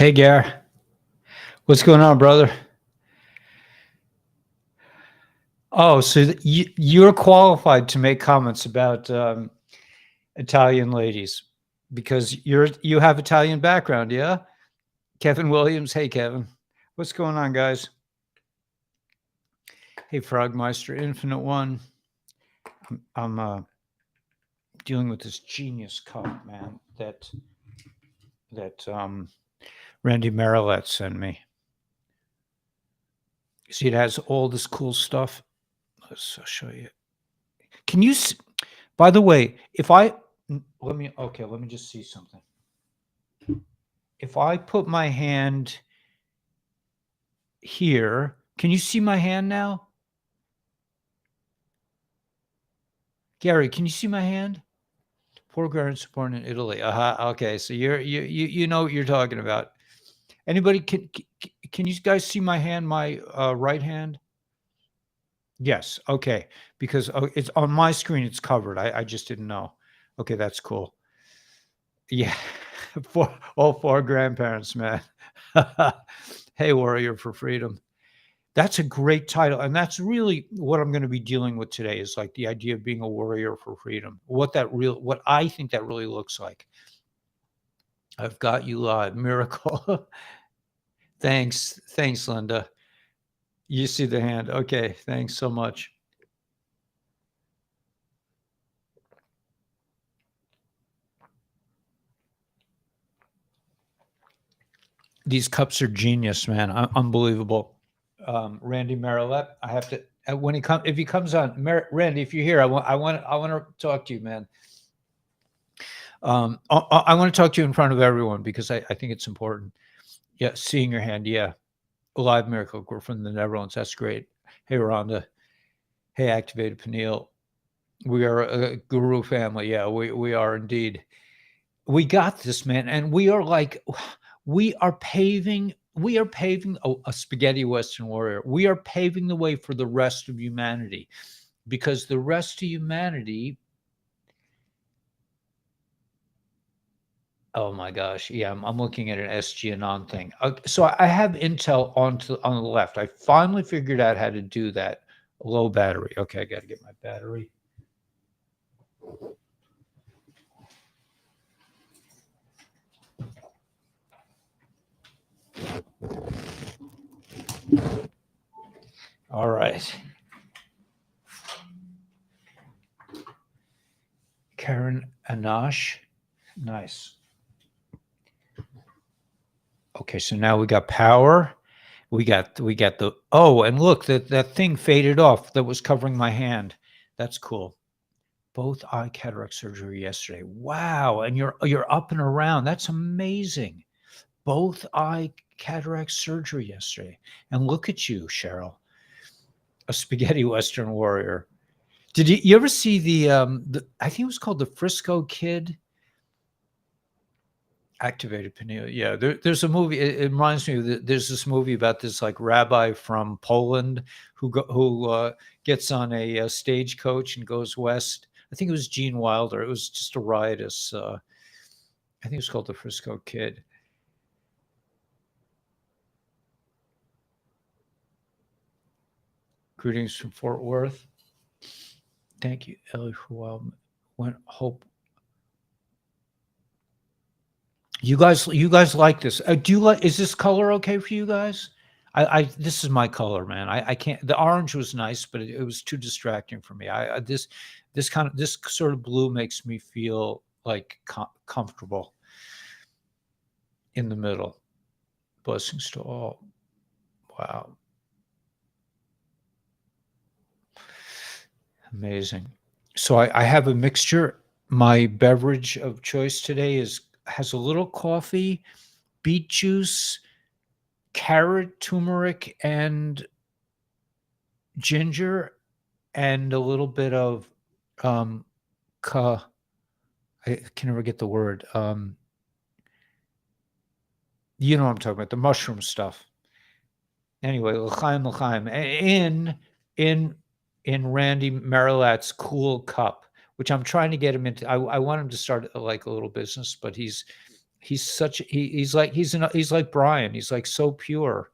Hey, Gar. What's going on, brother? Oh, so you're qualified to make comments about Italian ladies because you have Italian background, yeah? Kevin Williams. Hey, Kevin. What's going on, guys? Hey, Frogmeister, Infinite One. I'm dealing with this genius cup, man, that Randy Marilette sent me. See, it has all this cool stuff. I'll show you. Can you? By the way, if I let me just see something. If I put my hand here, can you see my hand now? Gary, can you see my hand? Foreground born in Italy. Okay, so you know what you're talking about. Anybody can you guys see my hand, my right hand? Yes. Okay. Because it's on my screen. It's covered. I just didn't know. Okay, that's cool. Yeah. All four grandparents, man. Hey, Warrior for Freedom. That's a great title. And that's really what I'm going to be dealing with today is like the idea of being a warrior for freedom. What I think that really looks like. I've got you live. Miracle. Thanks, Linda. You see the hand. Okay, thanks so much. These cups are genius, man. Unbelievable. Randy Marilette. I have to when if he comes on, Randy, if you're here, I want to talk to you, man. I want to talk to you in front of everyone because I think it's important. Yeah, seeing your hand. Yeah, live miracle. We're from the Netherlands. That's great. Hey, Rhonda. Hey, Activated Peniel. We are a guru family. Yeah, we are indeed. We got this, man, and we are paving a spaghetti Western warrior. We are paving the way for the rest of humanity because the rest of humanity. Oh my gosh. Yeah, I'm looking at an SG Anon thing. So I have Intel on the left. I finally figured out how to do that. Low battery. Okay, I got to get my battery. All right. Karen Anash. Nice. Okay, so now we got power. We got the and look, that thing faded off that was covering my hand. That's cool. Both eye cataract surgery yesterday. Wow, and you're up and around. That's amazing. Both eye cataract surgery yesterday. And look at you, Cheryl. A spaghetti Western warrior. Did you ever see the I think it was called The Frisco Kid? Activated Pineal. Yeah, there's a movie. It reminds me of there's this movie about this like rabbi from Poland who gets on a stagecoach and goes west. I think it was Gene Wilder. It was just a riotous. I think it was called The Frisco Kid. Greetings from Fort Worth. Thank you, Ellie, for a while. When hope. You guys like this? Do you like? Is this color okay for you guys? This is my color, man. I can't. The orange was nice, but it was too distracting for me. This sort of blue makes me feel like comfortable in the middle. Blessings to all. Wow. Amazing. So I have a mixture. My beverage of choice today has a little coffee, beet juice, carrot, turmeric, and ginger, and a little bit of I can never get the word. You know what I'm talking about, the mushroom stuff. Anyway, l'chaim, in Randy Marilat's cool cup, which I'm trying to get him into. I want him to start like a little business, but he's he's like Brian. He's like so pure.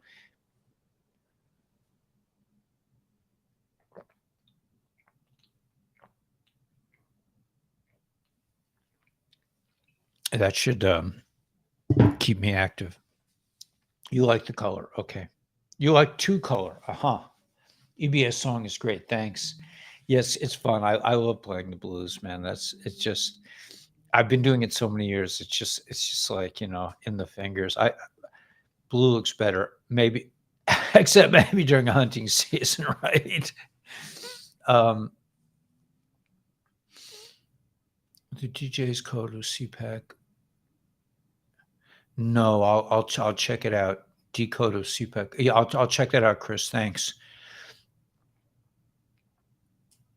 That should keep me active. You like the color, okay? You like two color, EBS song is great. Thanks. Yes, it's fun. I love playing the blues, man. It's just I've been doing it so many years. It's just like, in the fingers. Blue looks better, maybe, except maybe during a hunting season, right? Um, the DJ's code was CPAC. No, I'll check it out. Decode of CPAC. Yeah, I'll check that out, Chris. Thanks.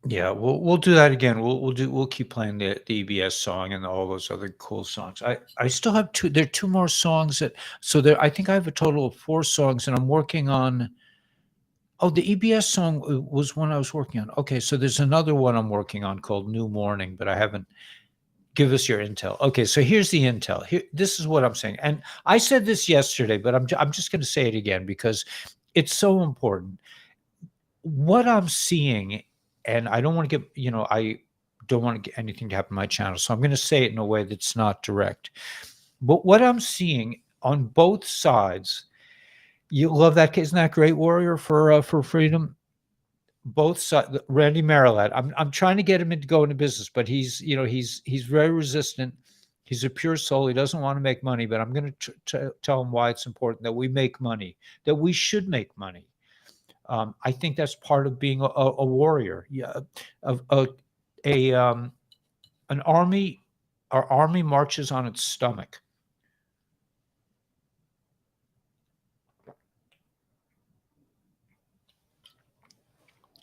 Yeah, we'll do that again. We'll keep playing the EBS song and all those other cool songs. I still have two. There are two more songs I think I have a total of 4 songs, and I'm working on. Oh, the EBS song was one I was working on. Okay, so there's another one I'm working on called New Morning, but I haven't. Give us your intel. Okay, so here's the intel. This is what I'm saying, and I said this yesterday, but I'm just going to say it again because it's so important. What I'm seeing, and I don't want to get, I don't want to get anything to happen to my channel, so I'm going to say it in a way that's not direct. But what I'm seeing on both sides, you love that. Isn't that great, Warrior, for freedom? Both sides, Randy Marilat. I'm trying to get him into go into business, but he's very resistant. He's a pure soul. He doesn't want to make money, but I'm going to tell him why it's important that we make money, that we should make money. I think that's part of being a warrior. Yeah, an army. Our army marches on its stomach.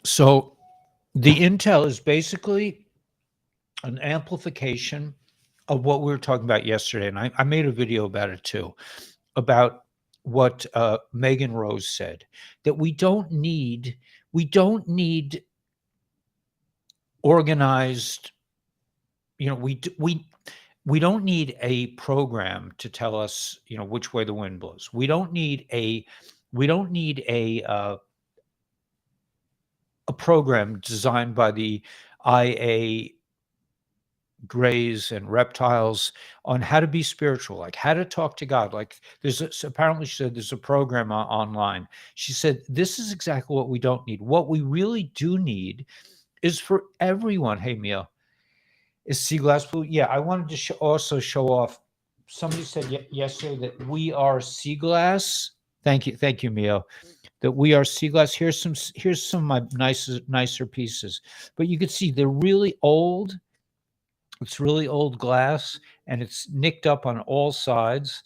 So the intel is basically an amplification of what we were talking about yesterday, and I made a video about it too, about what Megan Rose said, that we don't need organized, we don't need a program to tell us, which way the wind blows. We don't need a program designed by the IA grays and reptiles on how to be spiritual, like how to talk to God. Like apparently she said there's a program online. She said this is exactly what we don't need. What we really do need is for everyone. Hey, Mia, is sea glass blue? Yeah, I wanted to also show off. Somebody said yesterday that we are sea glass. Thank you, Mio. That we are sea glass. Here's some of my nicer pieces. But you can see they're really old. It's really old glass, and it's nicked up on all sides,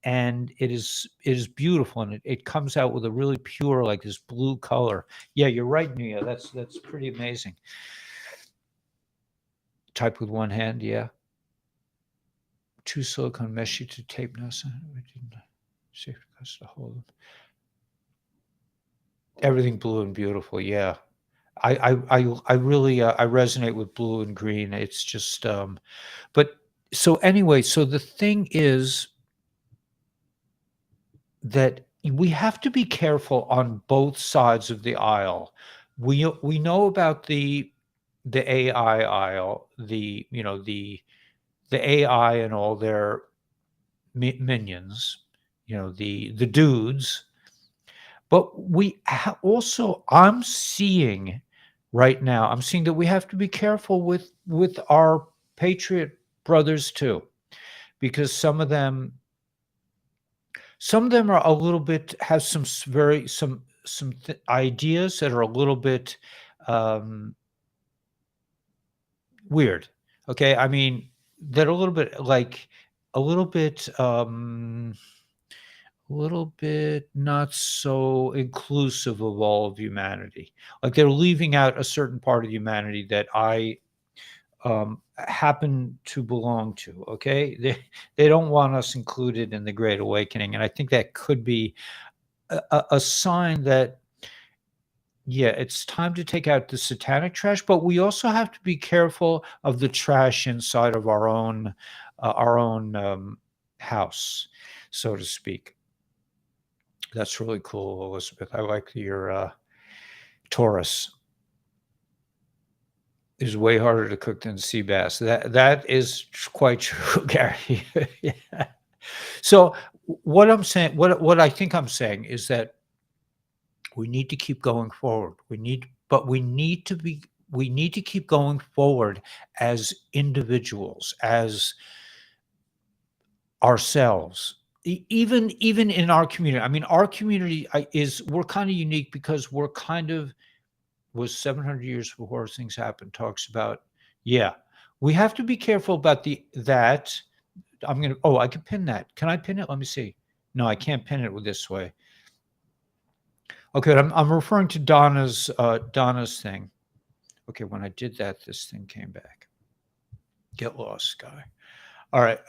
and it is beautiful, and it comes out with a really pure, like this blue color. Yeah, you're right, Mia. That's pretty amazing. Type with one hand, yeah. 2 silicone mesh to tape now. So we didn't safe to hold them. Everything blue and beautiful, yeah. I really I resonate with blue and green. It's just but so anyway, so the thing is that we have to be careful on both sides of the aisle. We know about the AI aisle, the AI and all their minions, the dudes. But we also, I'm seeing right now, I'm seeing that we have to be careful with our patriot brothers too, because some of them are a little bit, have some ideas that are a little bit weird. Okay, I mean, they're a little bit like a little bit not so inclusive of all of humanity. Like they're leaving out a certain part of humanity that I happen to belong to. Okay, they don't want us included in the Great Awakening, and I think that could be a sign that it's time to take out the satanic trash. But we also have to be careful of the trash inside of our own house, so to speak. That's really cool, Elizabeth. I like your Taurus is way harder to cook than sea bass. That is quite true, Gary. Yeah. So what I'm saying, what I think I'm saying is that we need to keep going forward. We need to keep going forward as individuals, as ourselves. Even in our community. I mean, our community we're kind of unique because we're kind of was 700 years before things happened. Talks about, yeah, we have to be careful about that. I can pin that. Can I pin it? Let me see. No, I can't pin it this way. Okay, I'm referring to Donna's thing. Okay, when I did that, this thing came back. Get lost, guy. All right.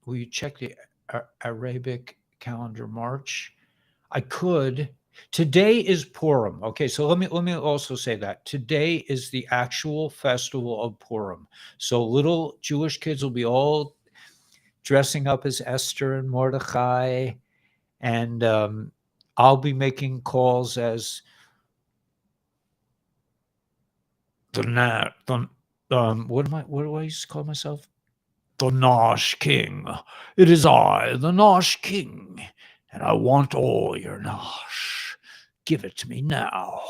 Will you check the Arabic calendar March? I could. Today is Purim. Okay, so let me also say that today is the actual festival of Purim. So little Jewish kids will be all dressing up as Esther and Mordecai, and I'll be making calls as what do I used to call myself? The Nosh King. It is I, the Nosh King, and I want all your Nosh. Give it to me now.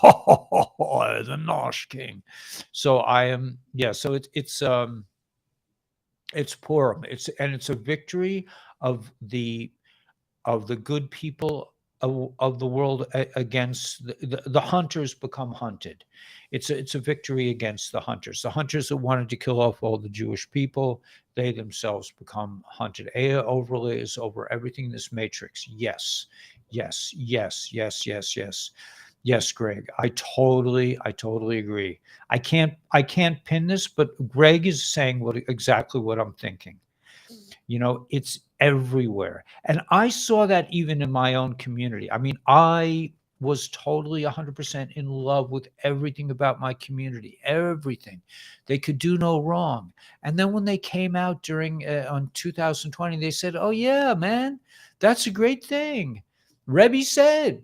The Nosh King. So I am, yeah, so it's Purim. It's a victory of the good people of the world against the hunters become hunted. It's a victory against the hunters. The hunters that wanted to kill off all the Jewish people, they themselves become hunted. Aya overlays over everything in this matrix. Yes, yes, yes, yes, yes, yes. Yes, Greg. I totally agree. I can't pin this, but Greg is saying exactly what I'm thinking. It's everywhere. And I saw that even in my own community. I mean, I was totally 100% in love with everything about my community, everything. They could do no wrong. And then when they came out during on 2020, they said, "Oh yeah, man, that's a great thing." Rebbe said,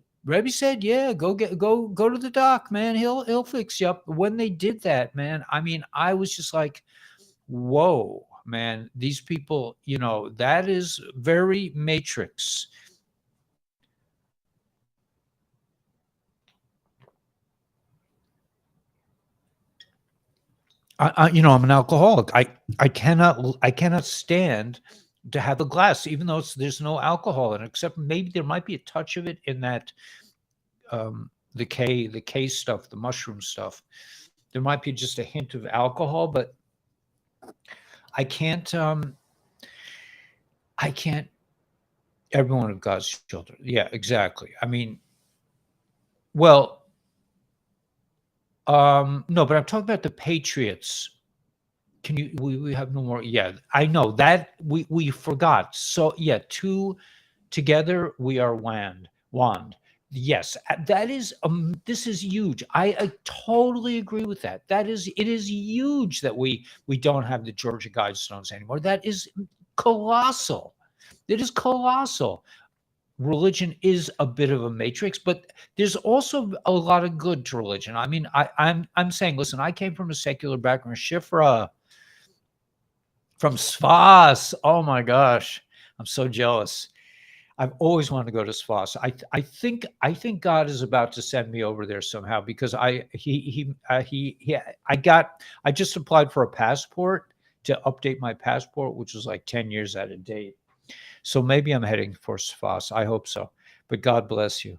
"Yeah, go to the doc, man. He'll fix you up." When they did that, man, I mean, I was just like, whoa, man, these people, that is very matrix. I'm an alcoholic. I cannot stand to have a glass, even though there's no alcohol in it, except maybe there might be a touch of it in that the K stuff, the mushroom stuff. There might be just a hint of alcohol, but I can't. I can't. Every one of God's children. Yeah, exactly. I mean, well, no, but I'm talking about the Patriots. Can you we have no more, yeah, I know that we forgot. So yeah, two together we are wand. Yes, that is this is huge. I totally agree with that. It is huge that we don't have the Georgia Guidestones anymore. That is colossal. It is colossal. Religion is a bit of a matrix, but there's also a lot of good to religion. I mean, I'm saying, listen, I came from a secular background. Shifra from Sfas. Oh my gosh, I'm so jealous. I've always wanted to go to Sfas. I think God is about to send me over there somehow because I just applied for a passport to update my passport, which was like 10 years out of date. So maybe I'm heading for Sfas. I hope so. But God bless you.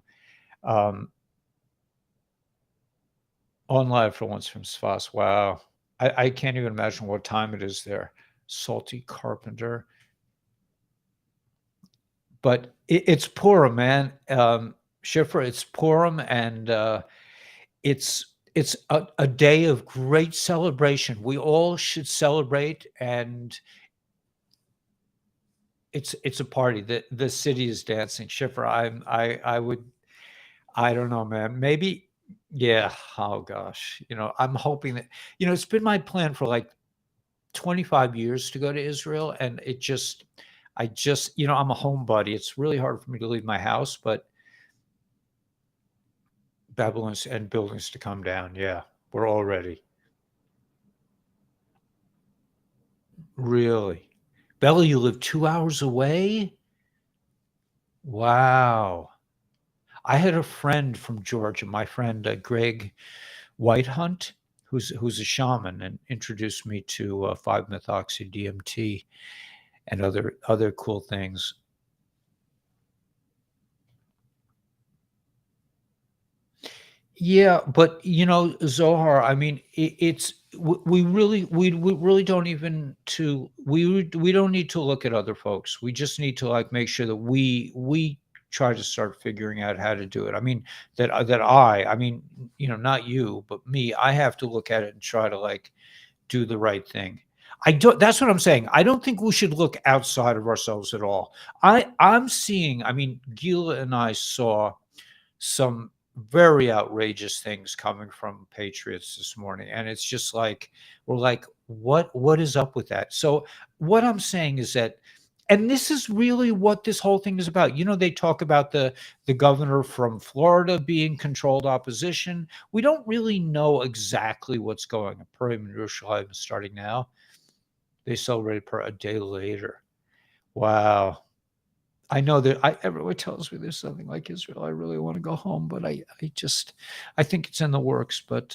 On live for once from Sfas. Wow. I can't even imagine what time it is there. Salty Carpenter. But it's Purim, man. Shifra, it's Purim, and it's a day of great celebration. We all should celebrate, and it's a party. The city is dancing. Shifra, I don't know, man. Maybe, yeah. Oh gosh, I'm hoping that it's been my plan for like 25 years to go to Israel, and I just, I'm a homebody. It's really hard for me to leave my house, but Babylon's and buildings to come down. Yeah, we're all ready. Really? Bella, you live 2 hours away? Wow. I had a friend from Georgia, my friend Greg Whitehunt, who's a shaman, and introduced me to 5-methoxy DMT and other cool things. Yeah, but Zohar, I mean, we really don't even to we don't need to look at other folks. We just need to like make sure that we try to start figuring out how to do it. I mean, I mean, not you, but me, I have to look at it and try to like do the right thing. I don't That's what I'm saying. I don't think we should look outside of ourselves at all. I'm seeing, I mean, Gila and I saw some very outrageous things coming from patriots this morning, and it's just like we're like, what is up with that? So what I'm saying is that, and this is really what this whole thing is about. They talk about the governor from Florida being controlled opposition. We don't really know exactly what's going on. Purim in Yerushalayim is starting now. They celebrate a day later. Wow. I know that everyone tells me there's something like Israel. I really want to go home, but I think it's in the works. But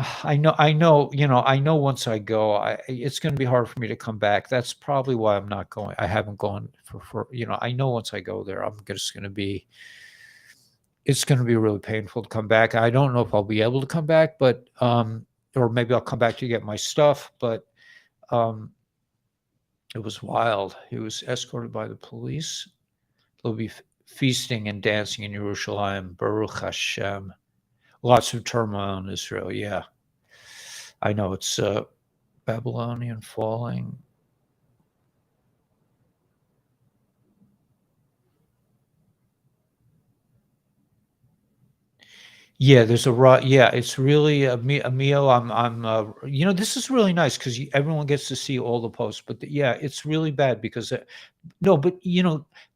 I know once I go, it's going to be hard for me to come back. That's probably why I'm not going. I haven't gone I know once I go there, it's going to be really painful to come back. I don't know if I'll be able to come back, but, or maybe I'll come back to get my stuff, but, it was wild. He was escorted by the police. There'll be feasting and dancing in Yerushalayim. Baruch Hashem. Lots of turmoil in Israel. Yeah, I know it's Babylonian falling. Yeah, there's a raw. Yeah, it's really a meal. This is really nice because everyone gets to see all the posts. But yeah, it's really bad because no, but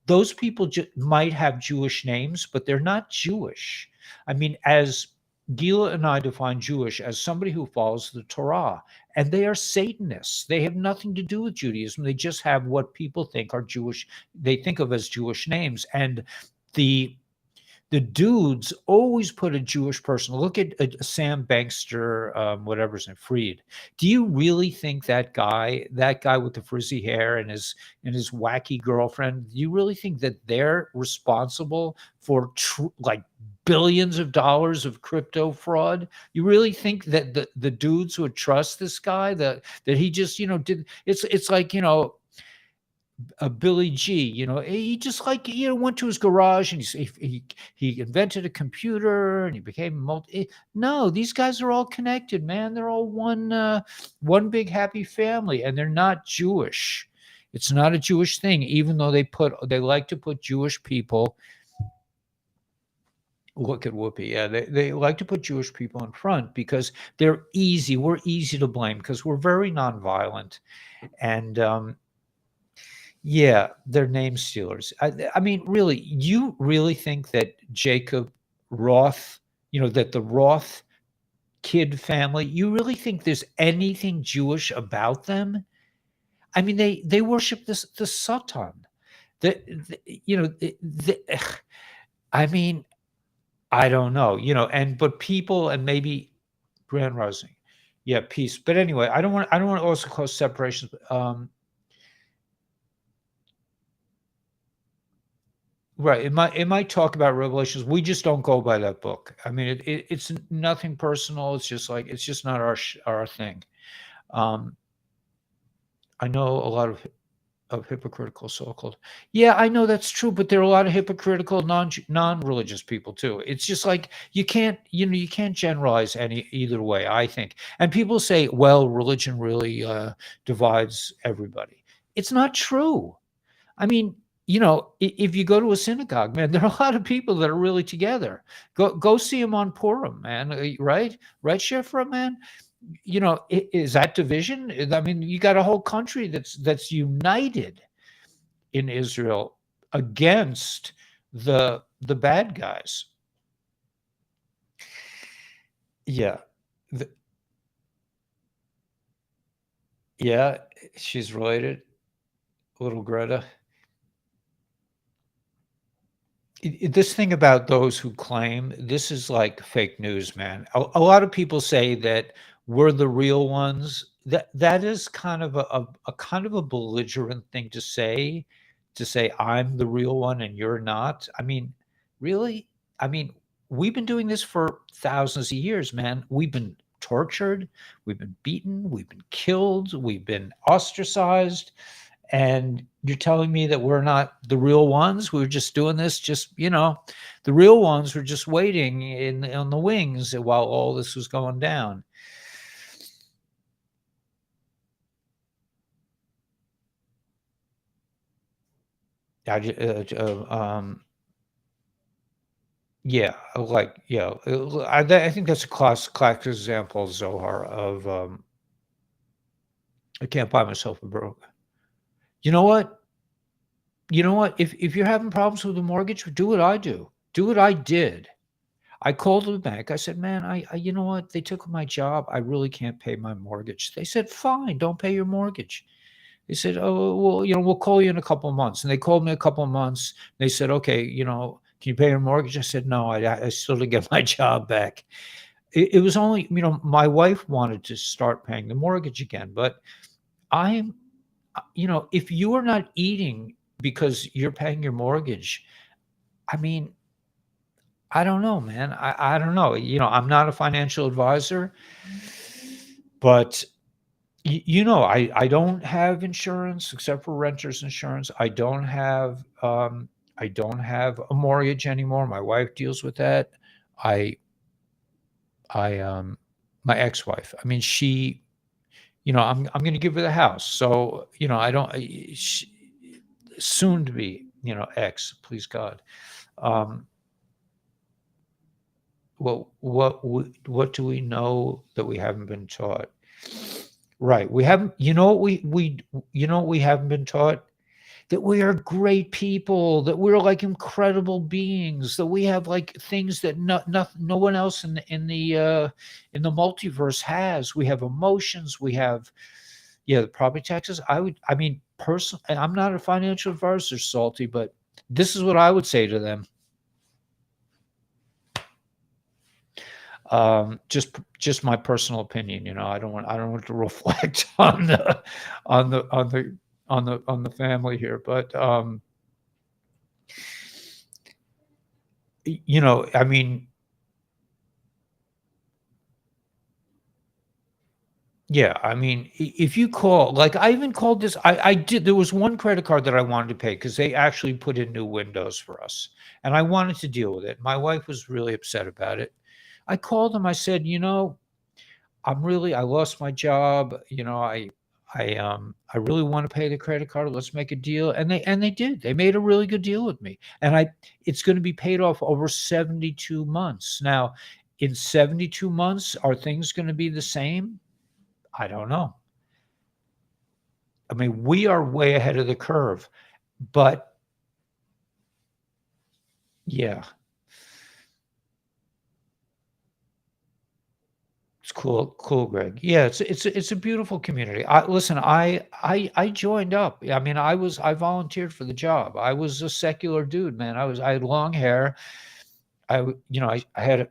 those people might have Jewish names, but they're not Jewish. I mean, as Gila and I define Jewish as somebody who follows the Torah, and they are Satanists. They have nothing to do with Judaism. They just have what people think are Jewish. They think of as Jewish names, and the the dudes always put a Jewish person. Look at Sam Bankster, whatever his name, Freed. Do you really think that guy with the frizzy hair and his wacky girlfriend, do you really think that they're responsible for like billions of dollars of crypto fraud? You really think that the dudes would trust this guy, that he just did? It's like Billy G. He just like went to his garage and he invented a computer and he became No, these guys are all connected, man. They're all one big happy family, and they're not Jewish. It's not a Jewish thing, even though they like to put Jewish people. Look at Whoopi. Yeah, they like to put Jewish people in front because they're easy. We're easy to blame because we're very nonviolent, and yeah, they're name stealers. I mean, really, you really think that Jacob Roth, that the Roth kid family, you really think there's anything Jewish about them? I mean, they worship the Satan. I mean, I don't know, but people and maybe Grand Rising, yeah, peace. But anyway, I don't want to also cause separations. Right. It might talk about Revelations. We just don't go by that book. I mean, it's nothing personal. It's just like it's just not our thing. Um, I know a lot of hypocritical so-called. Yeah, I know that's true, but there are a lot of hypocritical non-religious people too. It's just like you can't generalize either way, I think. And people say, well, religion really divides everybody. It's not true. I mean, if you go to a synagogue, man, there are a lot of people that are really together. Go see them on Purim, man. Right, Shifra, man. Is that division? I mean, you got a whole country that's united in Israel against the bad guys. Yeah. The, yeah, she's related, little Greta. This thing about those who claim this is like fake news, man. A lot of people say that we're the real ones. That is kind of a kind of a belligerent thing to say I'm the real one and you're not. I mean, really? I mean, we've been doing this for thousands of years, man. We've been tortured, we've been beaten, we've been killed, we've been ostracized, and you're telling me that we're not the real ones? We were just doing this, the real ones were just waiting on the wings while all this was going down. Yeah, I think that's a classic example, Zohar, of I can't buy myself a broke. You know what? You know what? If you're having problems with the mortgage, do what I do. Do what I did. I called the bank. I said, "Man, you know what? They took my job. I really can't pay my mortgage." They said, "Fine, don't pay your mortgage." They said, "Oh, well, we'll call you in a couple of months." And they called me a couple of months. They said, "Okay, can you pay your mortgage?" I said, "No, I still didn't get my job back." It was only, my wife wanted to start paying the mortgage again, but I'm, if you are not eating because you're paying your mortgage, I mean, I don't know, man. I don't know. I'm not a financial advisor, but I don't have insurance except for renter's insurance. I don't have a mortgage anymore. My wife deals with that. I I My ex-wife. I mean, I'm going to give her the house. So, I don't soon to be, ex, please God. Um what do we know that we haven't been taught? Right. We haven't, what we haven't been taught? That we are great people, that we're like incredible beings, that we have like things that no one else in the multiverse has. We have emotions. We have, yeah, the property taxes. I mean, personally, I'm not a financial advisor, Salty, but this is what I would say to them. Just my personal opinion. I don't want to reflect on the family here, but I mean, yeah, I mean, if you call, like, I even called this, I did, there was one credit card that I wanted to pay because they actually put in new windows for us, and I wanted to deal with it. My wife was really upset about it. I called them. I said, I lost my job. I really want to pay the credit card. Let's make a deal. And they did. They made a really good deal with me. And it's going to be paid off over 72 months. Now, in 72 months, are things going to be the same? I don't know. I mean, we are way ahead of the curve, but yeah, it's cool, Greg. Yeah, it's a beautiful community. Listen, I joined up. I mean, I volunteered for the job. I was a secular dude, man. I had long hair. I had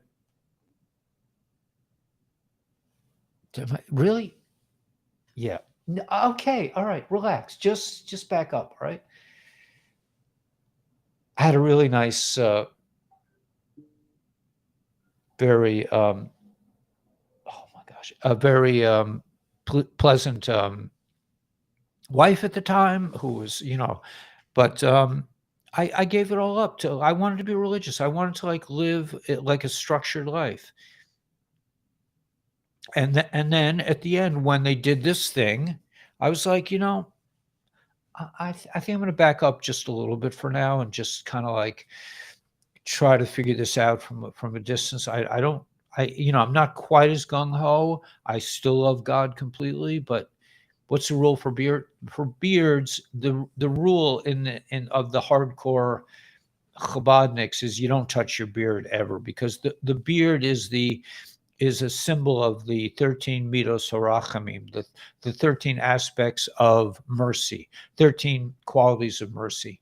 really, yeah. Okay, all right, relax. Just back up, all right? I had a really nice, very oh my gosh, a very pleasant wife at the time who was, but I gave it all up. To I wanted to be religious. I wanted to like live like a structured life. And then at the end, when they did this thing, I was like, I think I'm going to back up just a little bit for now and just kind of like try to figure this out from a distance. I'm not quite as gung-ho. I still love God completely, but what's the rule for beards? The rule of the hardcore Chabadniks is you don't touch your beard ever, because the beard is a symbol of the 13 midos harachamim, the 13 aspects of mercy, 13 qualities of mercy.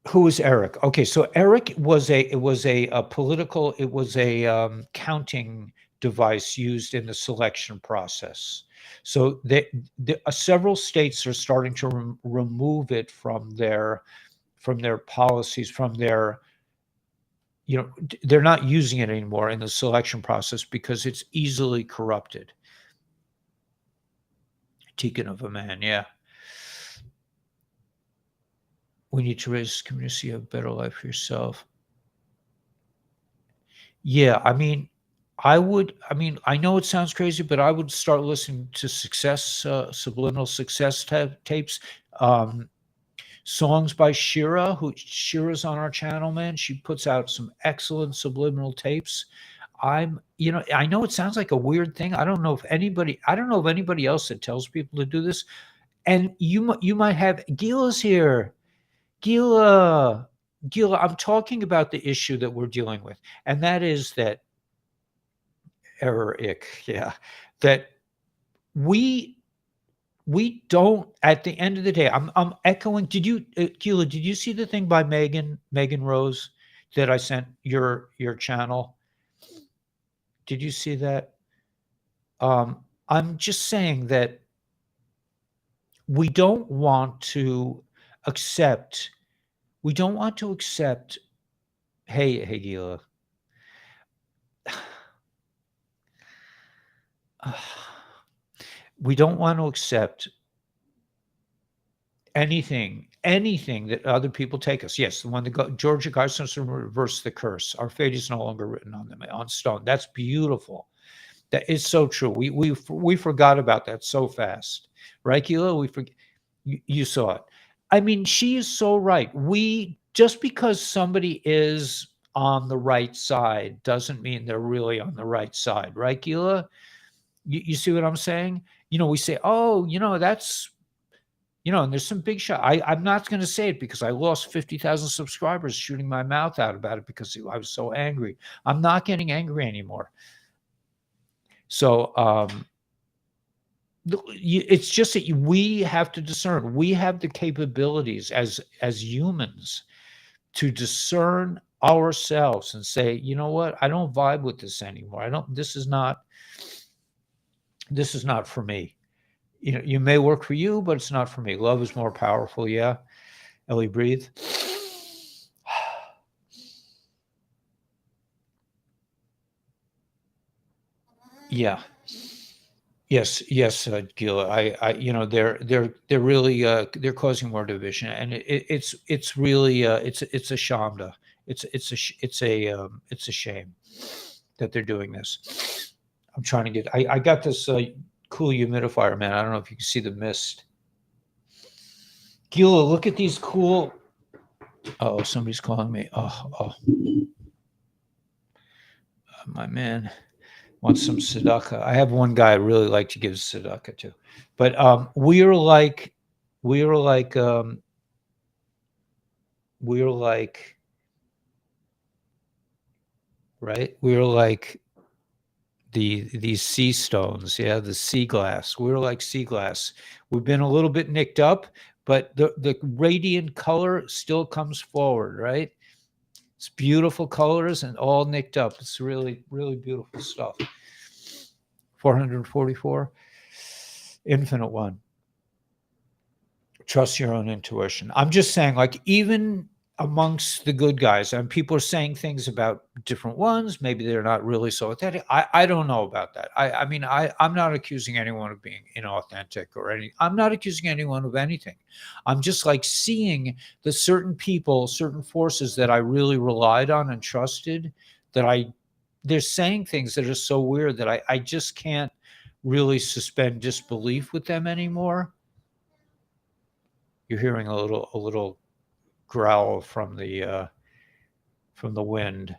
Who is Eric? Okay, so Eric was a counting device used in the selection process. So several states are starting to remove it from their policies, from their, they're not using it anymore in the selection process because it's easily corrupted. Tikkun of a man, yeah. We need to raise this community so you have a better life for yourself. Yeah, I know it sounds crazy, but I would start listening to subliminal success tapes, songs by Shira, Shira's on our channel, man. She puts out some excellent subliminal tapes. I know it sounds like a weird thing. I don't know of anybody else that tells people to do this. And you might have Gila's here. Gila, I'm talking about the issue that we're dealing with, and that is that that we don't. At the end of the day, I'm echoing. Gila? Did you see the thing by Megan Rose that I sent your channel? Did you see that? I'm just saying that we don't want to accept. Hey, Gila. We don't want to accept anything that other people take us. Yes, the one that Georgia Gasteneau reversed the curse. Our fate is no longer written on stone. That's beautiful. That is so true. We forgot about that so fast, right, Gila? We forget. You saw it. I mean, she is so right. Just because somebody is on the right side doesn't mean they're really on the right side, right, Gila? You see what I'm saying? We say, oh, that's, and there's some big shot. I'm not going to say it because I lost 50,000 subscribers shooting my mouth out about it because I was so angry. I'm not getting angry anymore. So it's just that we have to discern. We have the capabilities as humans to discern ourselves and say, you know what? I don't vibe with this anymore. This is not for me. You may work for you, but it's not for me. Love is more powerful. Yeah. Ellie, breathe. Yeah. Yes, Gila. They're really they're causing more division, and it's really it's a shamda. It's a shame that they're doing this. I'm trying to get. I got this cool humidifier, man. I don't know if you can see the mist. Gila, look at these cool. Oh, somebody's calling me. Oh, my man wants some tzedakah. I have one guy I really like to give tzedakah to, but we're like these sea stones, yeah, the sea glass. We're like sea glass. We've been a little bit nicked up, but the radiant color still comes forward, right? It's beautiful colors and all nicked up. It's really, really beautiful stuff. 444, Infinite One. Trust your own intuition. I'm just saying, like, even amongst the good guys, and people are saying things about different ones. Maybe they're not really so authentic. I don't know about that. I'm not accusing anyone of being inauthentic or any. I'm not accusing anyone of anything. I'm just like seeing the certain people, certain forces that I really relied on and trusted, they're saying things that are so weird that I just can't really suspend disbelief with them anymore. You're hearing a little growl from the wind.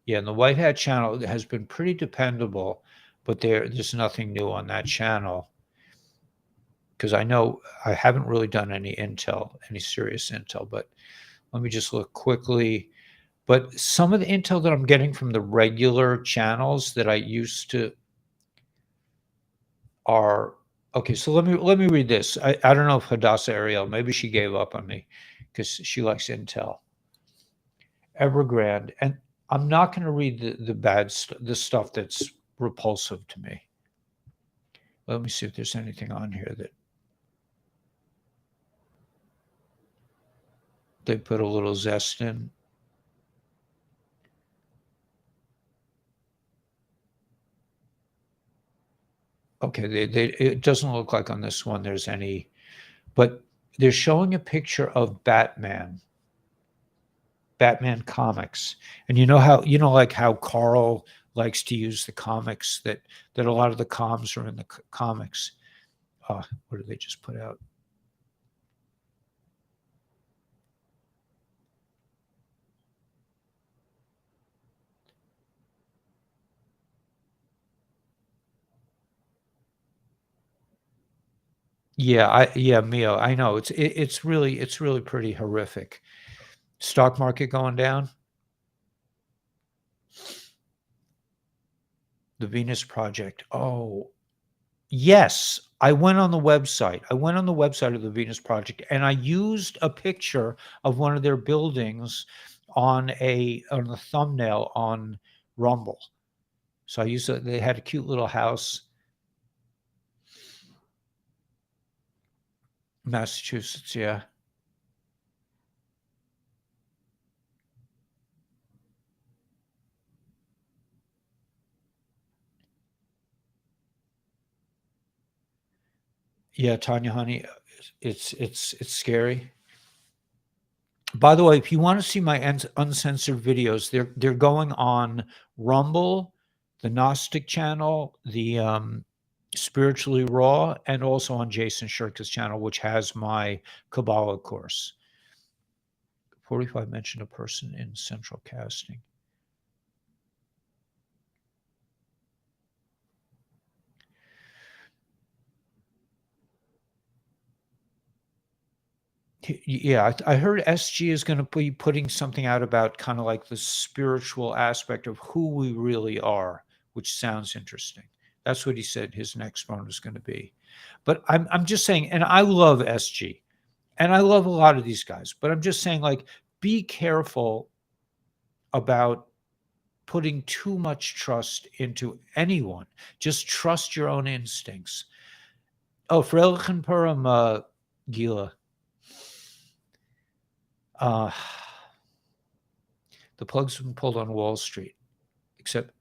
Yeah, and the White Hat channel has been pretty dependable, but there's nothing new on that channel because I know I haven't really done any serious intel, but let me just look quickly. But some of the intel that I'm getting from the regular channels that I used to are okay. So let me read this. I don't know if Hadassah Ariel, maybe she gave up on me because she likes intel. Evergrande, and I'm not going to read the stuff that's repulsive to me. Let me see if there's anything on here that they put a little zest in. Okay, it doesn't look like on this one there's any, but they're showing a picture of Batman comics. And like how Carl likes to use the comics that a lot of the comms are in the comics. What did they just put out? Yeah, Mio, I know it's really pretty horrific. Stock market going down. The Venus Project. Oh, yes. I went on the website. Of the Venus Project, and I used a picture of one of their buildings on the thumbnail on Rumble. So I used it. They had a cute little house. Massachusetts, yeah. Yeah, Tanya, honey, it's scary. By the way, if you want to see my uncensored videos, they're going on Rumble, the Gnostic channel, the Spiritually Raw, and also on Jason Shirka's channel, which has my Kabbalah course. 45 mentioned a person in central casting. Yeah, I heard SG is going to be putting something out about kind of like the spiritual aspect of who we really are, which sounds interesting. That's what he said his next one is going to be. But I'm just saying, and I love SG, and I love a lot of these guys, but I'm just saying, like, be careful about putting too much trust into anyone. Just trust your own instincts. Oh, Freilichen Purim, Gila. Uh, the plug's been pulled on Wall Street. Except,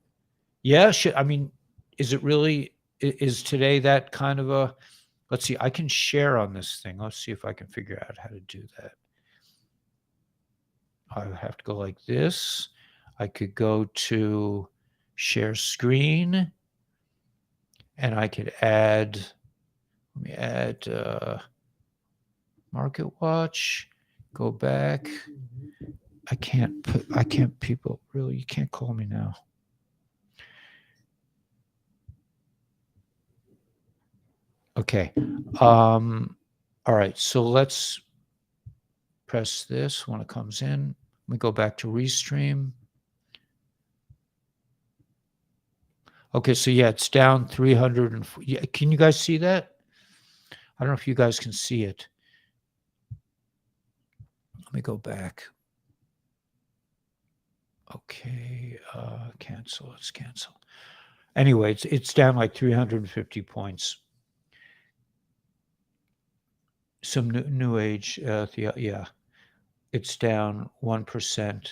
yeah, I mean, is it really? Is today that kind of a? Let's see. I can share on this thing. Let's see if I can figure out how to do that. I have to go like this. I could go to share screen, and I could add. Let me add Market Watch. Go back. I can't people really, you can't call me now. Okay. All right. So let's press this when it comes in. Let me go back to Restream. Okay. So yeah, it's down 300. Yeah, can you guys see that? I don't know if you guys can see it. Let me go back. Okay. Cancel. Let's cancel. Anyway, it's down like 350 points. Some new age, yeah, it's down 1%.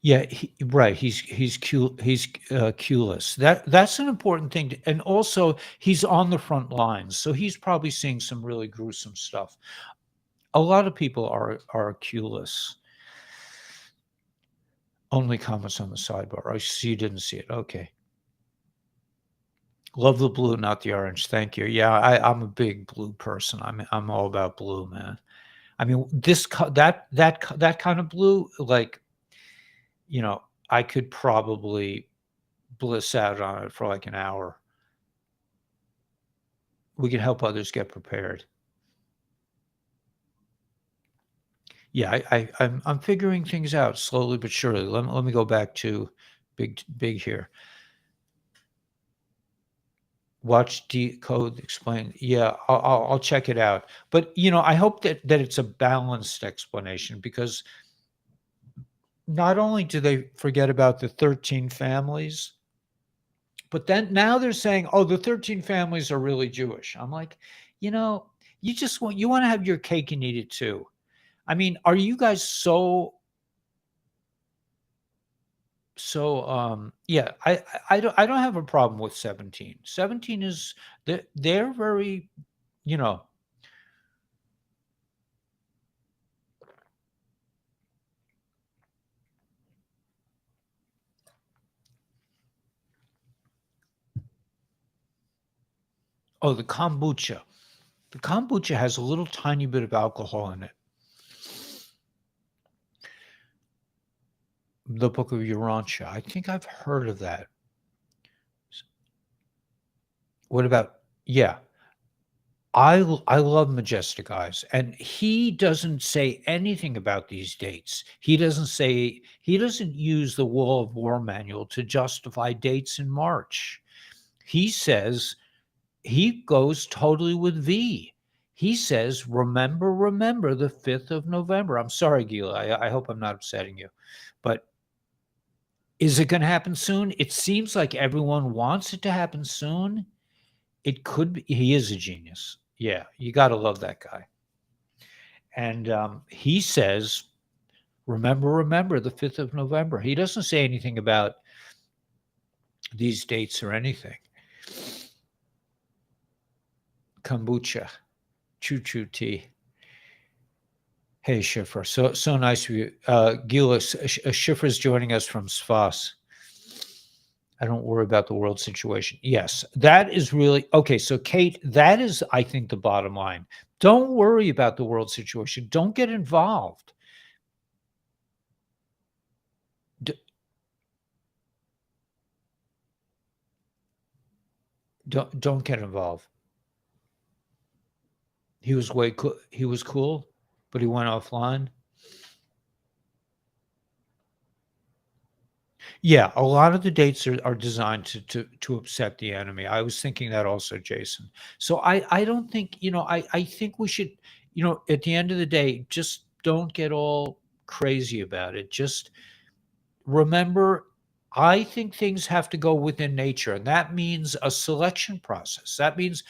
Yeah, right. He's Q-less. That's an important thing, and also he's on the front lines, so he's probably seeing some really gruesome stuff. A lot of people are Q-less. Only comments on the sidebar. I see you didn't see it. Okay. Love the blue, not the orange. Thank you. Yeah, I'm a big blue person. I'm all about blue, man. I mean, that kind of blue, like, I could probably bliss out on it for like an hour. We can help others get prepared. Yeah, I'm figuring things out slowly but surely. Let me go back to big here. Watch decode explain. Yeah, I'll check it out. But I hope that it's a balanced explanation, because not only do they forget about the 13 families, but then now they're saying, oh, the 13 families are really Jewish. I'm like, you want to have your cake and eat it too. I mean, are you guys yeah, I don't have a problem with 17. 17 is they're very, you know, oh, the kombucha. The kombucha has a little tiny bit of alcohol in it. The Book of Urantia. I think I've heard of that. What about, yeah. I love Majestic Eyes, and he doesn't say anything about these dates. He doesn't use the Wall of War manual to justify dates in March. He says he goes totally with V. He says, remember the 5th of November. I'm sorry, Gila. I hope I'm not upsetting you. But is it going to happen soon? It seems like everyone wants it to happen soon. It could be. He is a genius. Yeah, you got to love that guy. And he says, remember the 5th of November. He doesn't say anything about these dates or anything. Kombucha, choo-choo tea. Hey, Schiffer. So nice of you. Gila, Schiffer's joining us from Sfas. I don't worry about the world situation. Yes, that is really okay. So, Kate, that is, I think, the bottom line. Don't worry about the world situation. Don't get involved. Don't get involved. He was way cool. He was cool, but he went offline. Yeah, a lot of the dates are designed to upset the enemy. I was thinking that also, Jason. So I don't think, I think we should, at the end of the day, just don't get all crazy about it. Just remember, I think things have to go within nature, and that means a selection process. That means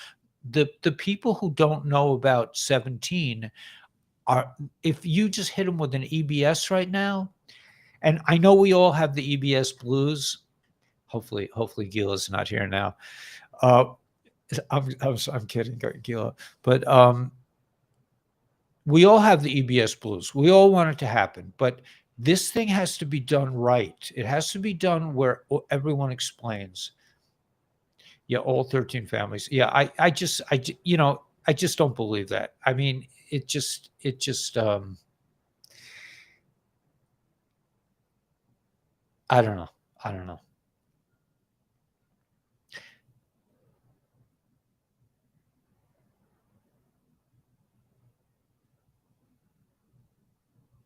the people who don't know about 17 are, if you just hit them with an EBS right now, and I know we all have the EBS blues. Hopefully Gila's not here now. I'm kidding, Gila, but we all have the EBS blues. We all want it to happen, but this thing has to be done right. It has to be done where everyone explains. Yeah, all 13 families. Yeah, I just don't believe that. I mean, I don't know. I don't know.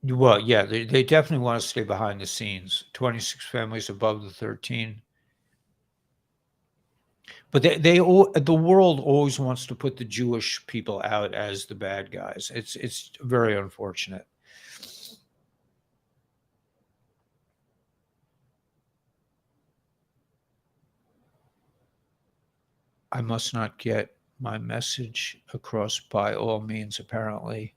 Well, yeah, they definitely want to stay behind the scenes. 26 families above the 13. But the world always wants to put the Jewish people out as the bad guys. It's very unfortunate. I must not get my message across by all means, apparently.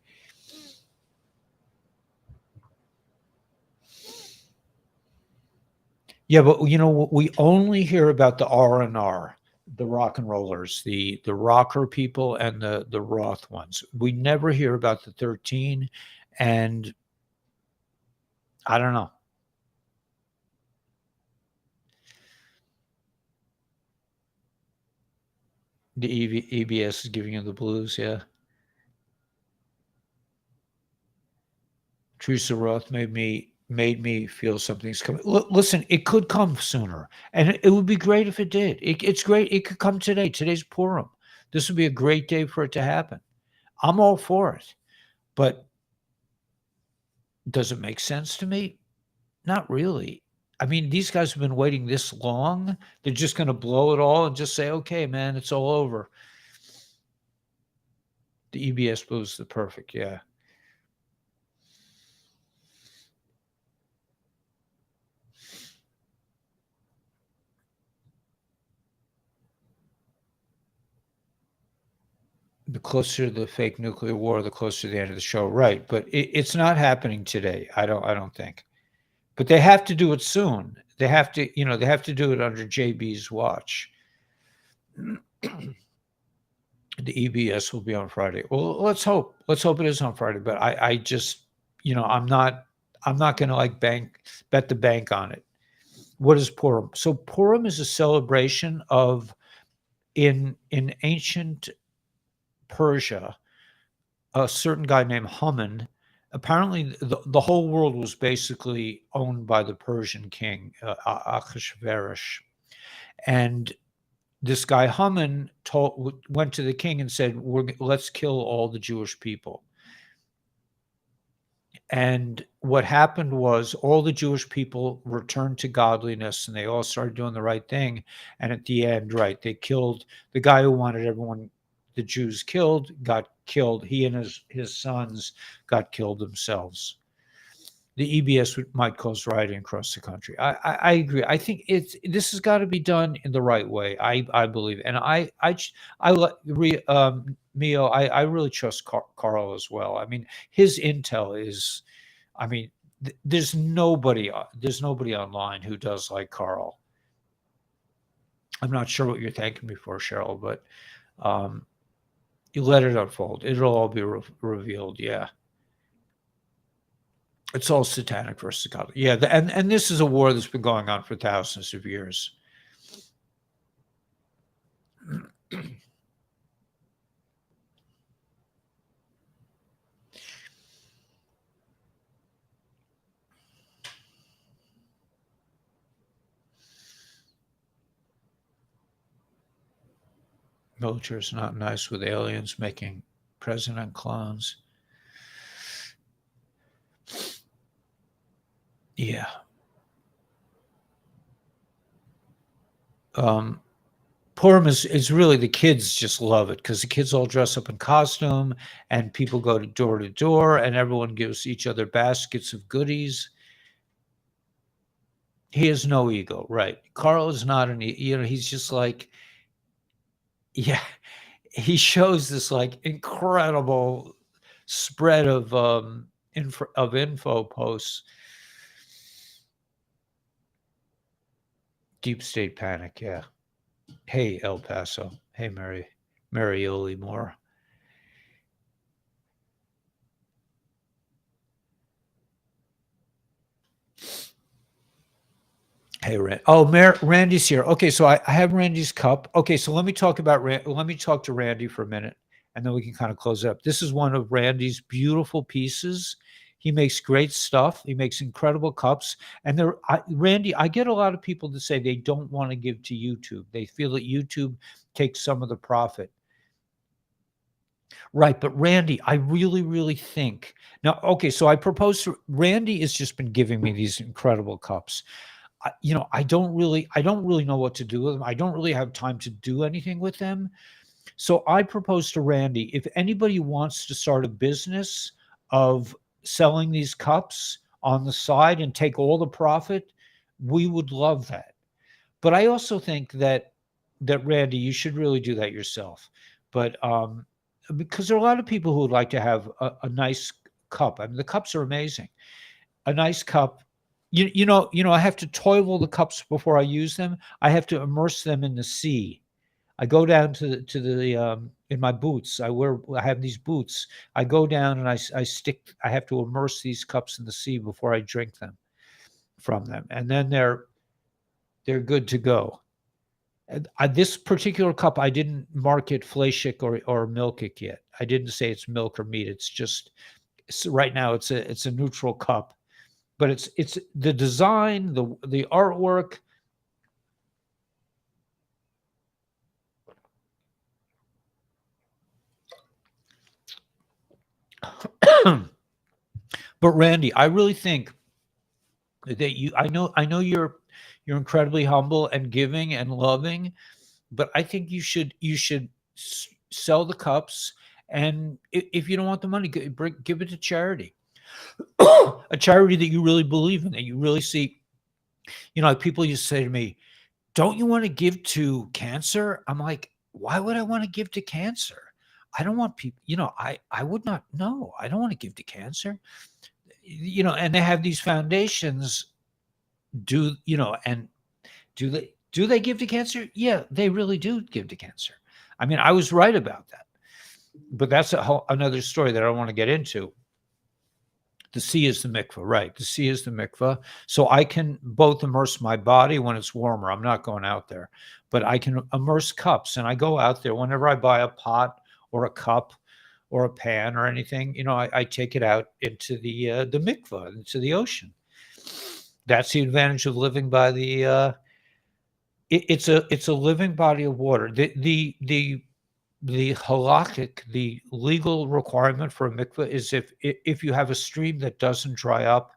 Yeah, but we only hear about the R&R, the rock and rollers, the rocker people, and the Roth ones. We never hear about the 13, and I don't know. The EBS is giving you the blues, yeah. Teresa Roth made me feel something's coming. Listen, it could come sooner, and it would be great if it did. It's great. It could come today. Today's Purim. This would be a great day for it to happen. I'm all for it, but does it make sense to me? Not really. I mean, these guys have been waiting this long. They're just going to blow it all and just say, "Okay, man, it's all over." The EBS blues, the perfect, yeah. The closer to the fake nuclear war, the closer to the end of the show, right? But it's not happening today. I don't think. But they have to do it soon. They have to, they have to do it under JB's watch. The EBS will be on Friday. Well, let's hope. Let's hope it is on Friday. But I just, I'm not going to like bet the bank on it. What is Purim? So Purim is a celebration of in ancient Persia, a certain guy named Haman. Apparently, the whole world was basically owned by the Persian king, Ahasuerus. And this guy Haman went to the king and said, let's kill all the Jewish people. And what happened was all the Jewish people returned to godliness and they all started doing the right thing. And at the end, right, they killed the guy who wanted the Jews killed, got killed. He and his sons got killed themselves. The EBS might cause rioting across the country. I agree. I think this has got to be done in the right way. I believe, and Mio. I really trust Carl as well. I mean, his intel is. I mean, there's nobody online who does like Carl. I'm not sure what you're thanking me for, Cheryl, but you let it unfold. It'll all be revealed. Yeah. It's all satanic versus God. Yeah, and this is a war that's been going on for thousands of years. Military's not nice with aliens making president clones. Yeah. Purim is really, the kids just love it because the kids all dress up in costume and people go to door and everyone gives each other baskets of goodies. He has no ego, right? Carl is not he's just like, yeah, he shows this like incredible spread of info posts. Deep state panic, yeah. Hey, El Paso. Hey, Marioli Moore. Hey, Randy's here. Okay, so I have Randy's cup. Okay, so let me talk to Randy for a minute, and then we can kind of close it up. This is one of Randy's beautiful pieces. He makes great stuff. He makes incredible cups. And Randy, I get a lot of people that say they don't want to give to YouTube. They feel that YouTube takes some of the profit. Right. But Randy, I really, really think now, okay, so Randy has just been giving me these incredible cups. I don't really know what to do with them. I don't really have time to do anything with them. So I proposed to Randy, if anybody wants to start a business of selling these cups on the side and take all the profit, we would love that. But I also think that Randy, you should really do that yourself. But because there are a lot of people who would like to have a nice cup. I mean, the cups are amazing. A nice cup. I have to toivel the cups before I use them. I have to immerse them in the sea. I go down to the in my boots. I have these boots. I go down and I have to immerse these cups in the sea before I drink them from them. And then they're good to go. This particular cup, I didn't mark it fleishik or milkik yet. I didn't say it's milk or meat. It's just So right now it's a neutral cup, but it's the design, the artwork. But Randy, I really think that I know you're incredibly humble and giving and loving, but I think you should sell the cups, and if you don't want the money, give it to charity. A charity that you really believe in, that you really see. Like people used to say to me, "Don't you want to give to cancer?" I'm like, "Why would I want to give to cancer? I don't want people, I would not, no, I don't want to give to cancer." And they have these foundations, and do they give to cancer? Yeah, they really do give to cancer. I mean, I was right about that. But that's another story that I don't want to get into. The sea is the mikvah, right? The sea is the mikvah. So I can both immerse my body when it's warmer. I'm not going out there, but I can immerse cups. And I go out there whenever I buy a pot or a cup or a pan or anything. I take it out into the mikvah, into the ocean. That's the advantage of living by the. It's a living body of water. The halakhic, the legal requirement for a mikveh is if you have a stream that doesn't dry up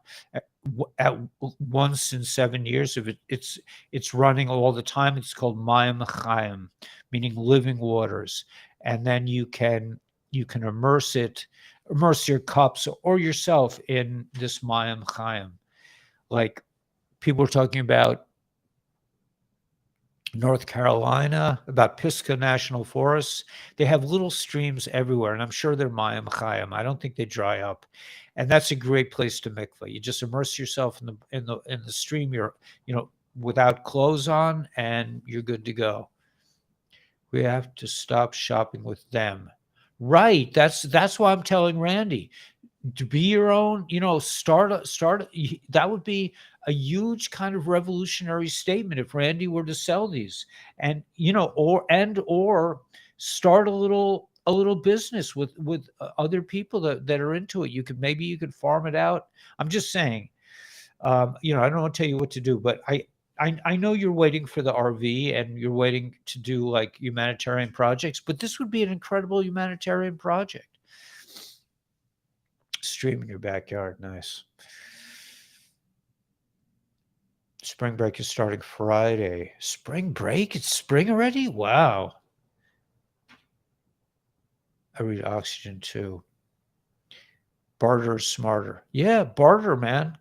at once in 7 years, if it's running all the time, it's called mayim chayim, meaning living waters, and then you can immerse your cups or yourself in this mayim chayim. Like people are talking about North Carolina, about Pisgah National Forests. They have little streams everywhere, and I'm sure they're mayim chayim. I don't think they dry up, and that's a great place to mikvah. You just immerse yourself in the stream. You're without clothes on, and you're good to go. We have to stop shopping with them, right? That's why I'm telling Randy to be your own. Start. That would be a huge kind of revolutionary statement if Randy were to sell these, and or start a little business with other people that are into it. Maybe you could farm it out. I'm just saying. I don't want to tell you what to do, but I know you're waiting for the RV and you're waiting to do like humanitarian projects, but this would be an incredible humanitarian project. Stream in your backyard. Nice. Spring break is starting Friday. Spring break? It's spring already? Wow. I read Oxygen too. Barter is smarter. Yeah, barter, man.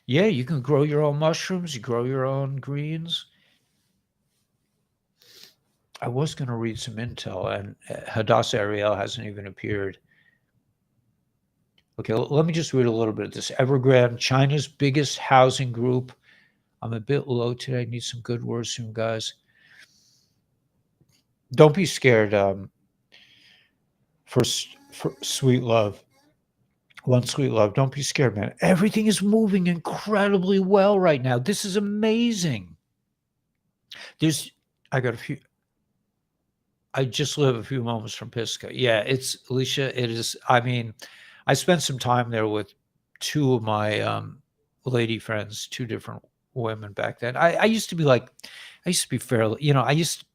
Yeah, you can grow your own mushrooms. You grow your own greens. I was going to read some intel, and Hadassah Ariel hasn't even appeared. Okay, let me just read a little bit of this. Evergrande, China's biggest housing group. I'm a bit low today. I need some good words from you guys. Don't be scared. For sweet love, one sweet love. Don't be scared, man. Everything is moving incredibly well right now. This is amazing. I just live a few moments from Pisgah. Yeah, it's Alicia. It is. I mean, I spent some time there with two of my lady friends, two different women back then. I used to be fairly, I used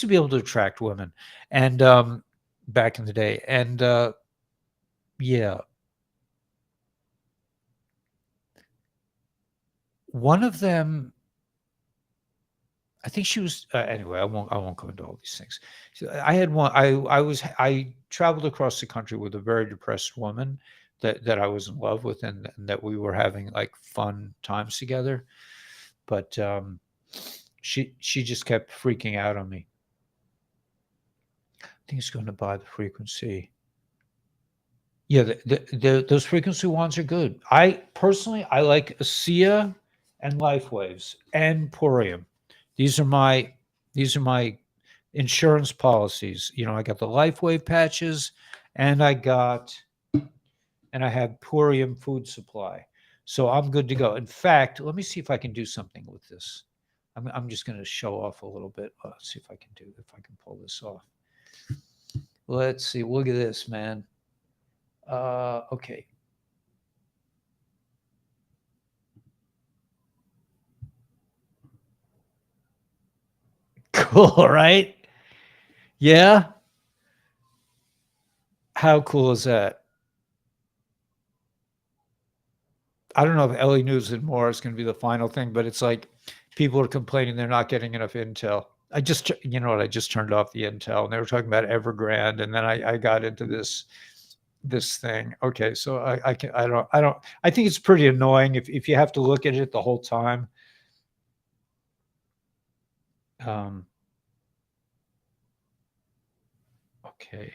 to be able to attract women, and back in the day, and yeah, one of them. I think she was anyway. I won't go into all these things. So I had one. I traveled across the country with a very depressed woman that I was in love with, and that we were having like fun times together. But she just kept freaking out on me. I think it's going to buy the frequency. Yeah, those frequency ones are good. I personally like ASEA and Life Waves and Porium. These are my insurance policies. I got the Life Wave patches, and I have Porium food supply. So I'm good to go. In fact, let me see if I can do something with this. I'm just going to show off a little bit. Let's see if I can pull this off. Let's see. Look at this, man. Okay. Cool, right? Yeah. How cool is that? I don't know if Ellie News and More is going to be the final thing, but it's like people are complaining they're not getting enough intel. You know what? I just turned off the intel, and they were talking about Evergrande, and then I got into this thing. Okay, so I think it's pretty annoying if you have to look at it the whole time. Okay,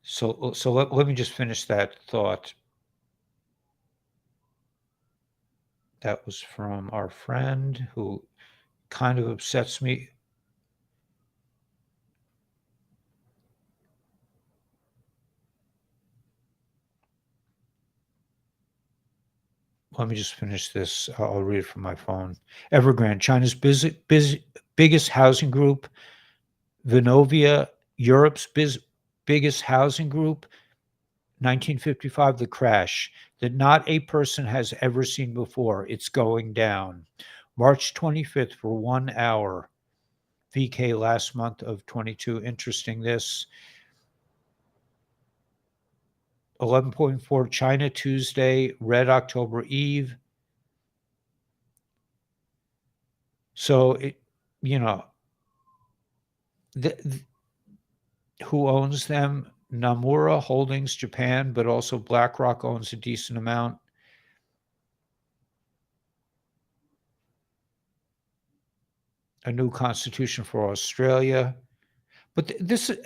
so let me just finish that thought. That was from our friend who kind of upsets me. Let me just finish this. I'll read it from my phone. Evergrande, China's biggest housing group. Vonovia, Europe's biggest housing group. 1955, the crash that not a person has ever seen before. It's going down. March 25th for 1 hour. VK last month of 22. Interesting this. 11.4 China Tuesday, Red October Eve. So who owns them? Nomura Holdings, Japan, but also BlackRock owns a decent amount. A new constitution for Australia. But this is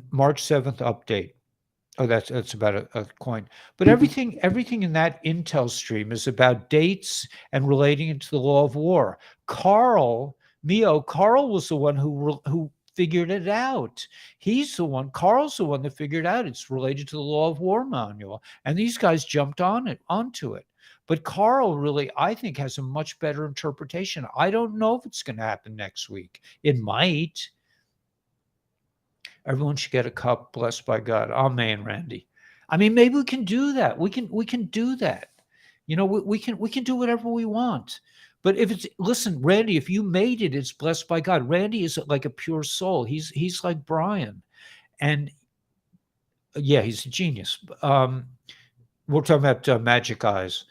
March 7th update. Oh, that's about a coin. But everything in that intel stream is about dates and relating it to the law of war. Carl was the one who figured it out. Carl's the one that figured out it's related to the law of war manual. And these guys jumped onto it. But Carl really, I think, has a much better interpretation. I don't know if it's going to happen next week. It might. Everyone should get a cup, blessed by God. Amen, Randy. I mean, maybe we can do that. We can do that. We can do whatever we want. But listen, Randy, if you made it, it's blessed by God. Randy is like a pure soul. He's like Brian, and yeah, he's a genius. We're talking about Magic Eyes.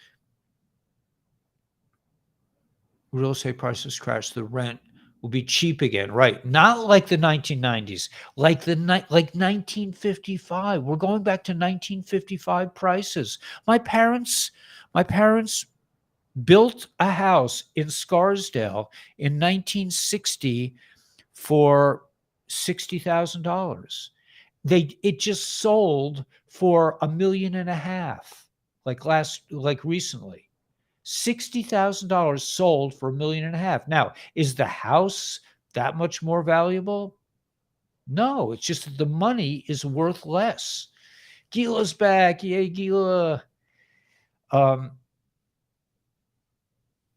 Real estate prices crashed. The rent will be cheap again, right? Not like the 1990s, like 1955. We're going back to 1955 prices. My parents built a house in Scarsdale in 1960 for $60,000. It just sold for $1.5 million, like recently. $60,000 sold for $1.5 million. Now, is the house that much more valuable? No, it's just that the money is worth less. Gila's back. Yay, Gila.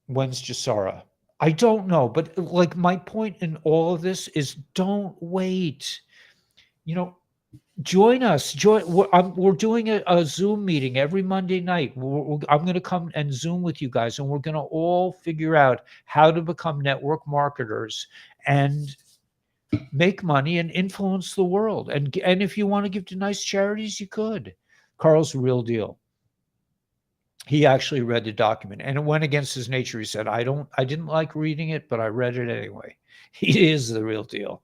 When's Jasara? I don't know, but like my point in all of this is don't wait. Join us. We're doing a Zoom meeting every Monday night. I'm going to come and Zoom with you guys, and we're going to all figure out how to become network marketers and make money and influence the world. And if you want to give to nice charities, you could. Carl's the real deal. He actually read the document, and it went against his nature. He said, I didn't like reading it, but I read it anyway. He is the real deal.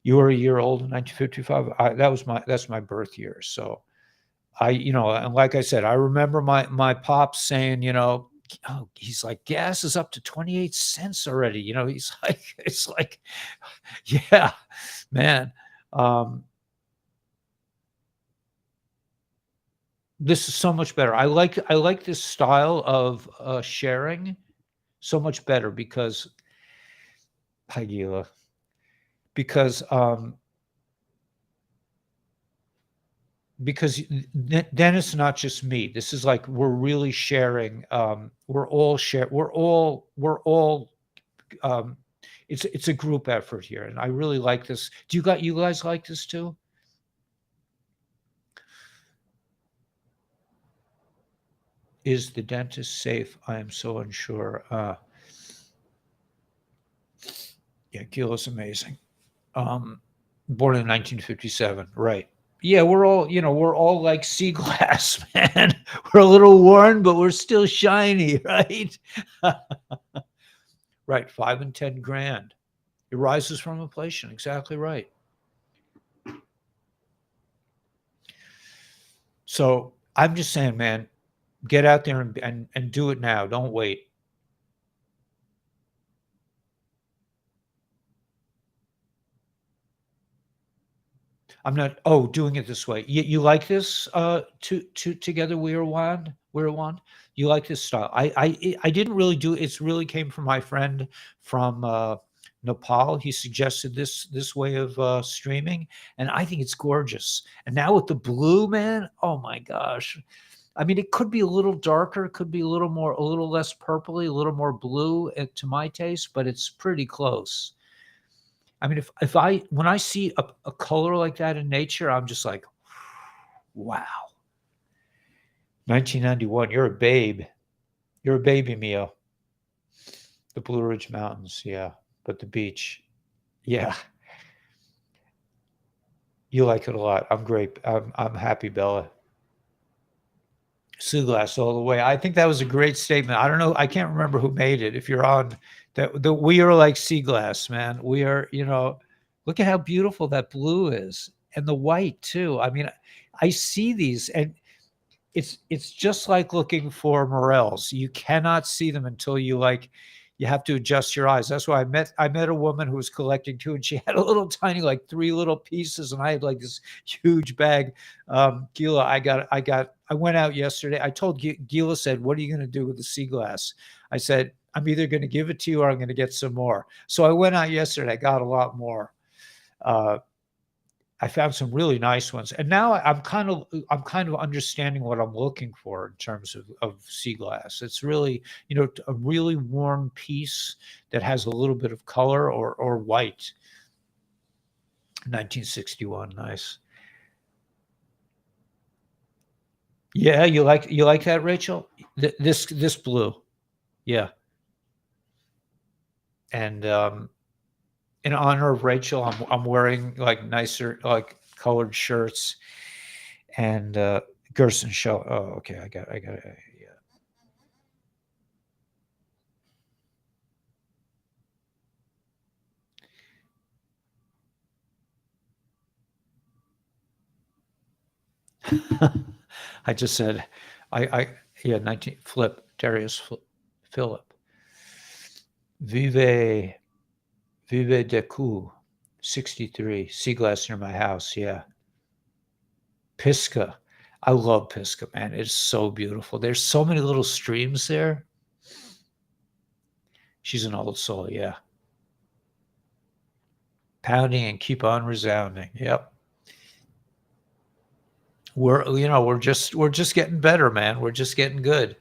You were a year old in 1955. That's my birth year. So and like I said, I remember my pops saying, he's like, gas is up to 28 cents already. He's like, it's like, yeah, man. This is so much better. I like this style of sharing so much better because because then it's not just me. This is like we're really sharing. We're all it's a group effort here, and I really like this. Do you guys like this too? Is the dentist safe? I am so unsure. Yeah, Gila's amazing. Born in 1957, right? Yeah, we're all like sea glass, man. We're a little worn, but we're still shiny, right? Right, 5 and 10 grand. It rises from inflation. Exactly right. So I'm just saying, man, get out there and do it now. Don't wait. I'm not. Oh, doing it this way. You like this? Together we are one. We're one. You like this style? I didn't really do. It's really came from my friend from Nepal. He suggested this way of streaming, and I think it's gorgeous. And now with the blue, man. Oh my gosh. I mean, it could be a little darker. It could be a little less purpley, a little more blue to my taste, but it's pretty close. I mean, if I when I see a color like that in nature, I'm just like, wow. 1991, you're a babe. You're a baby, Mio. The Blue Ridge Mountains, yeah. But the beach, yeah. You like it a lot. I'm great. I'm happy, Bella. Sea glass all the way. I think that was a great statement. I don't know. I can't remember who made it. If you're on that, we are like sea glass, man. We are, look at how beautiful that blue is and the white too. I mean, I see these and it's just like looking for morels. You cannot see them until you have to adjust your eyes. That's why I met a woman who was collecting too, and she had a little tiny, like 3 little pieces, and I had like this huge bag. Gila, I went out yesterday. I told Gila, said, "What are you going to do with the sea glass?" I said, "I'm either going to give it to you or I'm going to get some more." So I went out yesterday. I got a lot more. I found some really nice ones, and now I'm kind of understanding what I'm looking for in terms of sea glass. It's really, a really warm piece that has a little bit of color or white. 1961, nice. Yeah, you like that, Rachel? This blue, yeah. And in honor of Rachel, I'm wearing like nicer like colored shirts and Gerson show. Oh, okay. I got yeah. I just said, yeah, 19 flip Darius Philip. Vive de coup 63 sea glass near my house. Yeah, Pisca. I love Pisca, man. It's so beautiful. There's so many little streams there. She's an old soul. Yeah, pounding and keep on resounding. Yep. We're just getting better, man. We're just getting good.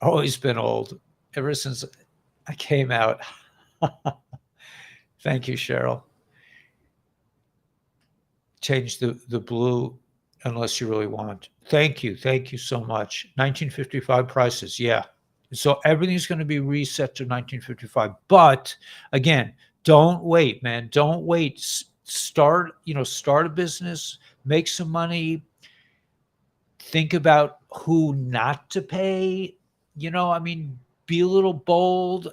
Always been old ever since I came out. Thank you, Cheryl. Change the blue unless you really want. Thank you. Thank you so much. 1955 prices. Yeah. So everything's going to be reset to 1955. But again, don't wait, man. Don't wait. Start a business, make some money, think about who not to pay. I mean, be a little bold.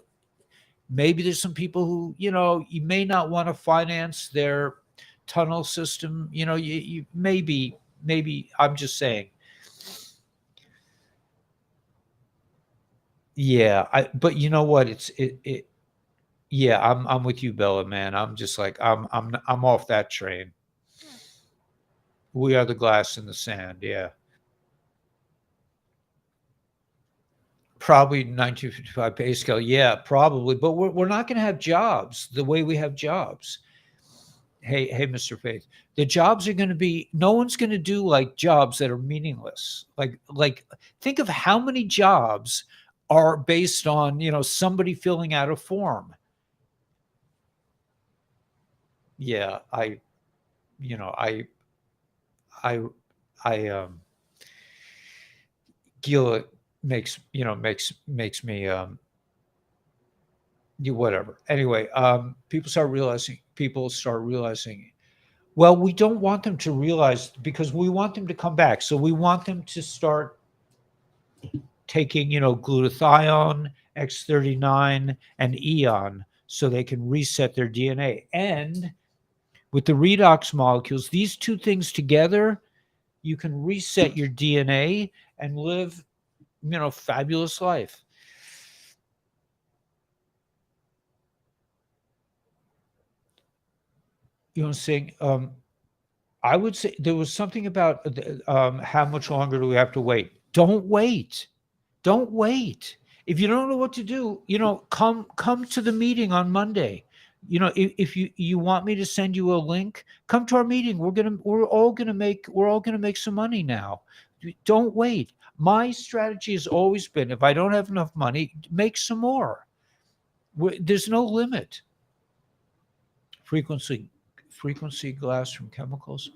Maybe there's some people who, you may not want to finance their tunnel system. You maybe I'm just saying. Yeah, but you know what? Yeah, I'm with you, Bella, man. I'm just like I'm off that train. We are the glass in the sand. Yeah. Probably 1955 pay scale. Yeah, probably. But we're not going to have jobs the way we have jobs. Hey, Mr. Faith. The jobs are going to be, no one's going to do like jobs that are meaningless. Like think of how many jobs are based on, somebody filling out a form. Yeah, you know, I, Gila makes me, you whatever. Anyway, people start realizing, well, we don't want them to realize because we want them to come back. So we want them to start taking, glutathione, X39, and Eon so they can reset their DNA. And with the redox molecules, these two things together, you can reset your DNA and live, fabulous life. Saying, I would say there was something about how much longer do we have to wait? Don't wait. Don't wait. If you don't know what to do, come to the meeting on Monday. If you want me to send you a link, come to our meeting. We're all gonna make some money now. Don't wait. My strategy has always been, if I don't have enough money, make some more. There's no limit. Frequency glass from chemicals.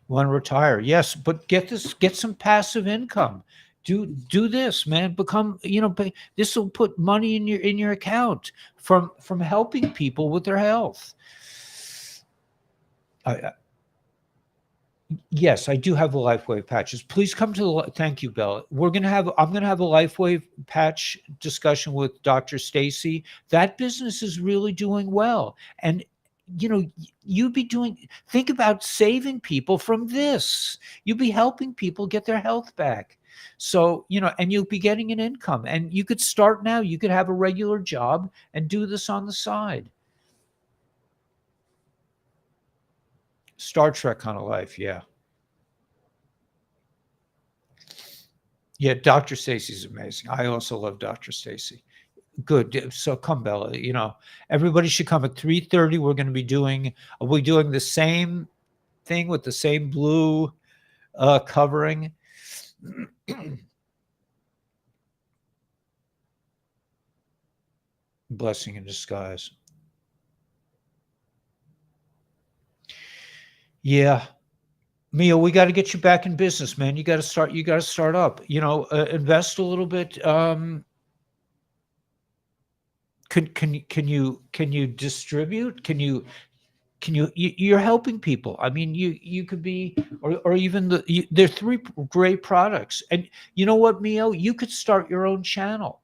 Want to retire? Yes, but get some passive income. Do this, man. Become, this will put money in your account from helping people with their health. Yes, I do have the LifeWave patches. Please come to the. Thank you, Bella. I'm gonna have a LifeWave patch discussion with Dr. Stacy. That business is really doing well, and you'd be think about saving people from this. You'd be helping people get their health back. So, and you'll be getting an income, and you could start now. You could have a regular job and do this on the side. Star Trek kind of life, yeah. Yeah, Dr. Stacy's amazing. I also love Dr. Stacy. Good. So come, Bella. Everybody should come at 3:30. We're going to be doing the same thing with the same blue covering. Blessing in disguise. Yeah. Mia, we got to get you back in business, man. You got to start up, invest a little bit. Can you distribute? You're helping people. I mean, you could be, or even there are 3 great products. And you know what, Mio, you could start your own channel.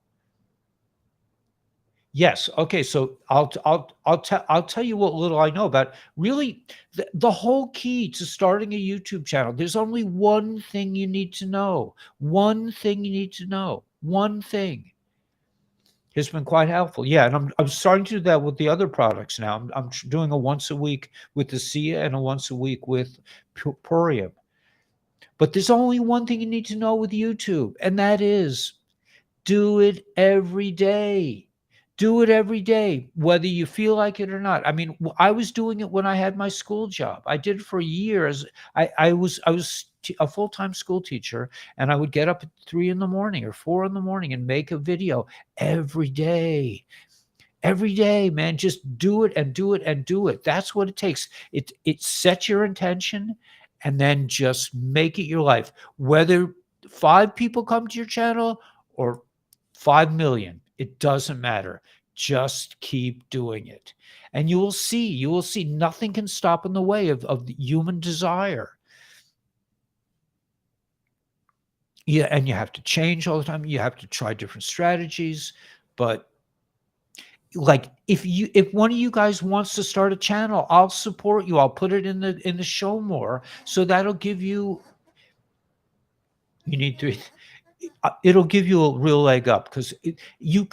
Yes. Okay. So I'll tell you what little I know about really the whole key to starting a YouTube channel. There's only one thing you need to know. One thing you need to know. One thing. Has been quite helpful. Yeah, and I'm starting to do that with the other products now. I'm doing a once a week with the ASEA and a once a week with Purium. But there's only one thing you need to know with YouTube, and that is do it every day. Do it every day, whether you feel like it or not. I mean, I was doing it when I had my school job. I did it for years. I was a full-time school teacher, and I would get up at 3 in the morning or 4 in the morning and make a video every day. Every day, man. Just do it and do it and do it. That's what it takes. It sets your intention and then just make it your life. Whether 5 people come to your channel or 5 million, it doesn't matter. Just keep doing it. And you will see nothing can stop in the way of the human desire. Yeah, and you have to change all the time. You have to try different strategies. But like if one of you guys wants to start a channel, I'll support you. I'll put it in the show more. So that'll give you need to it'll give you a real leg up because you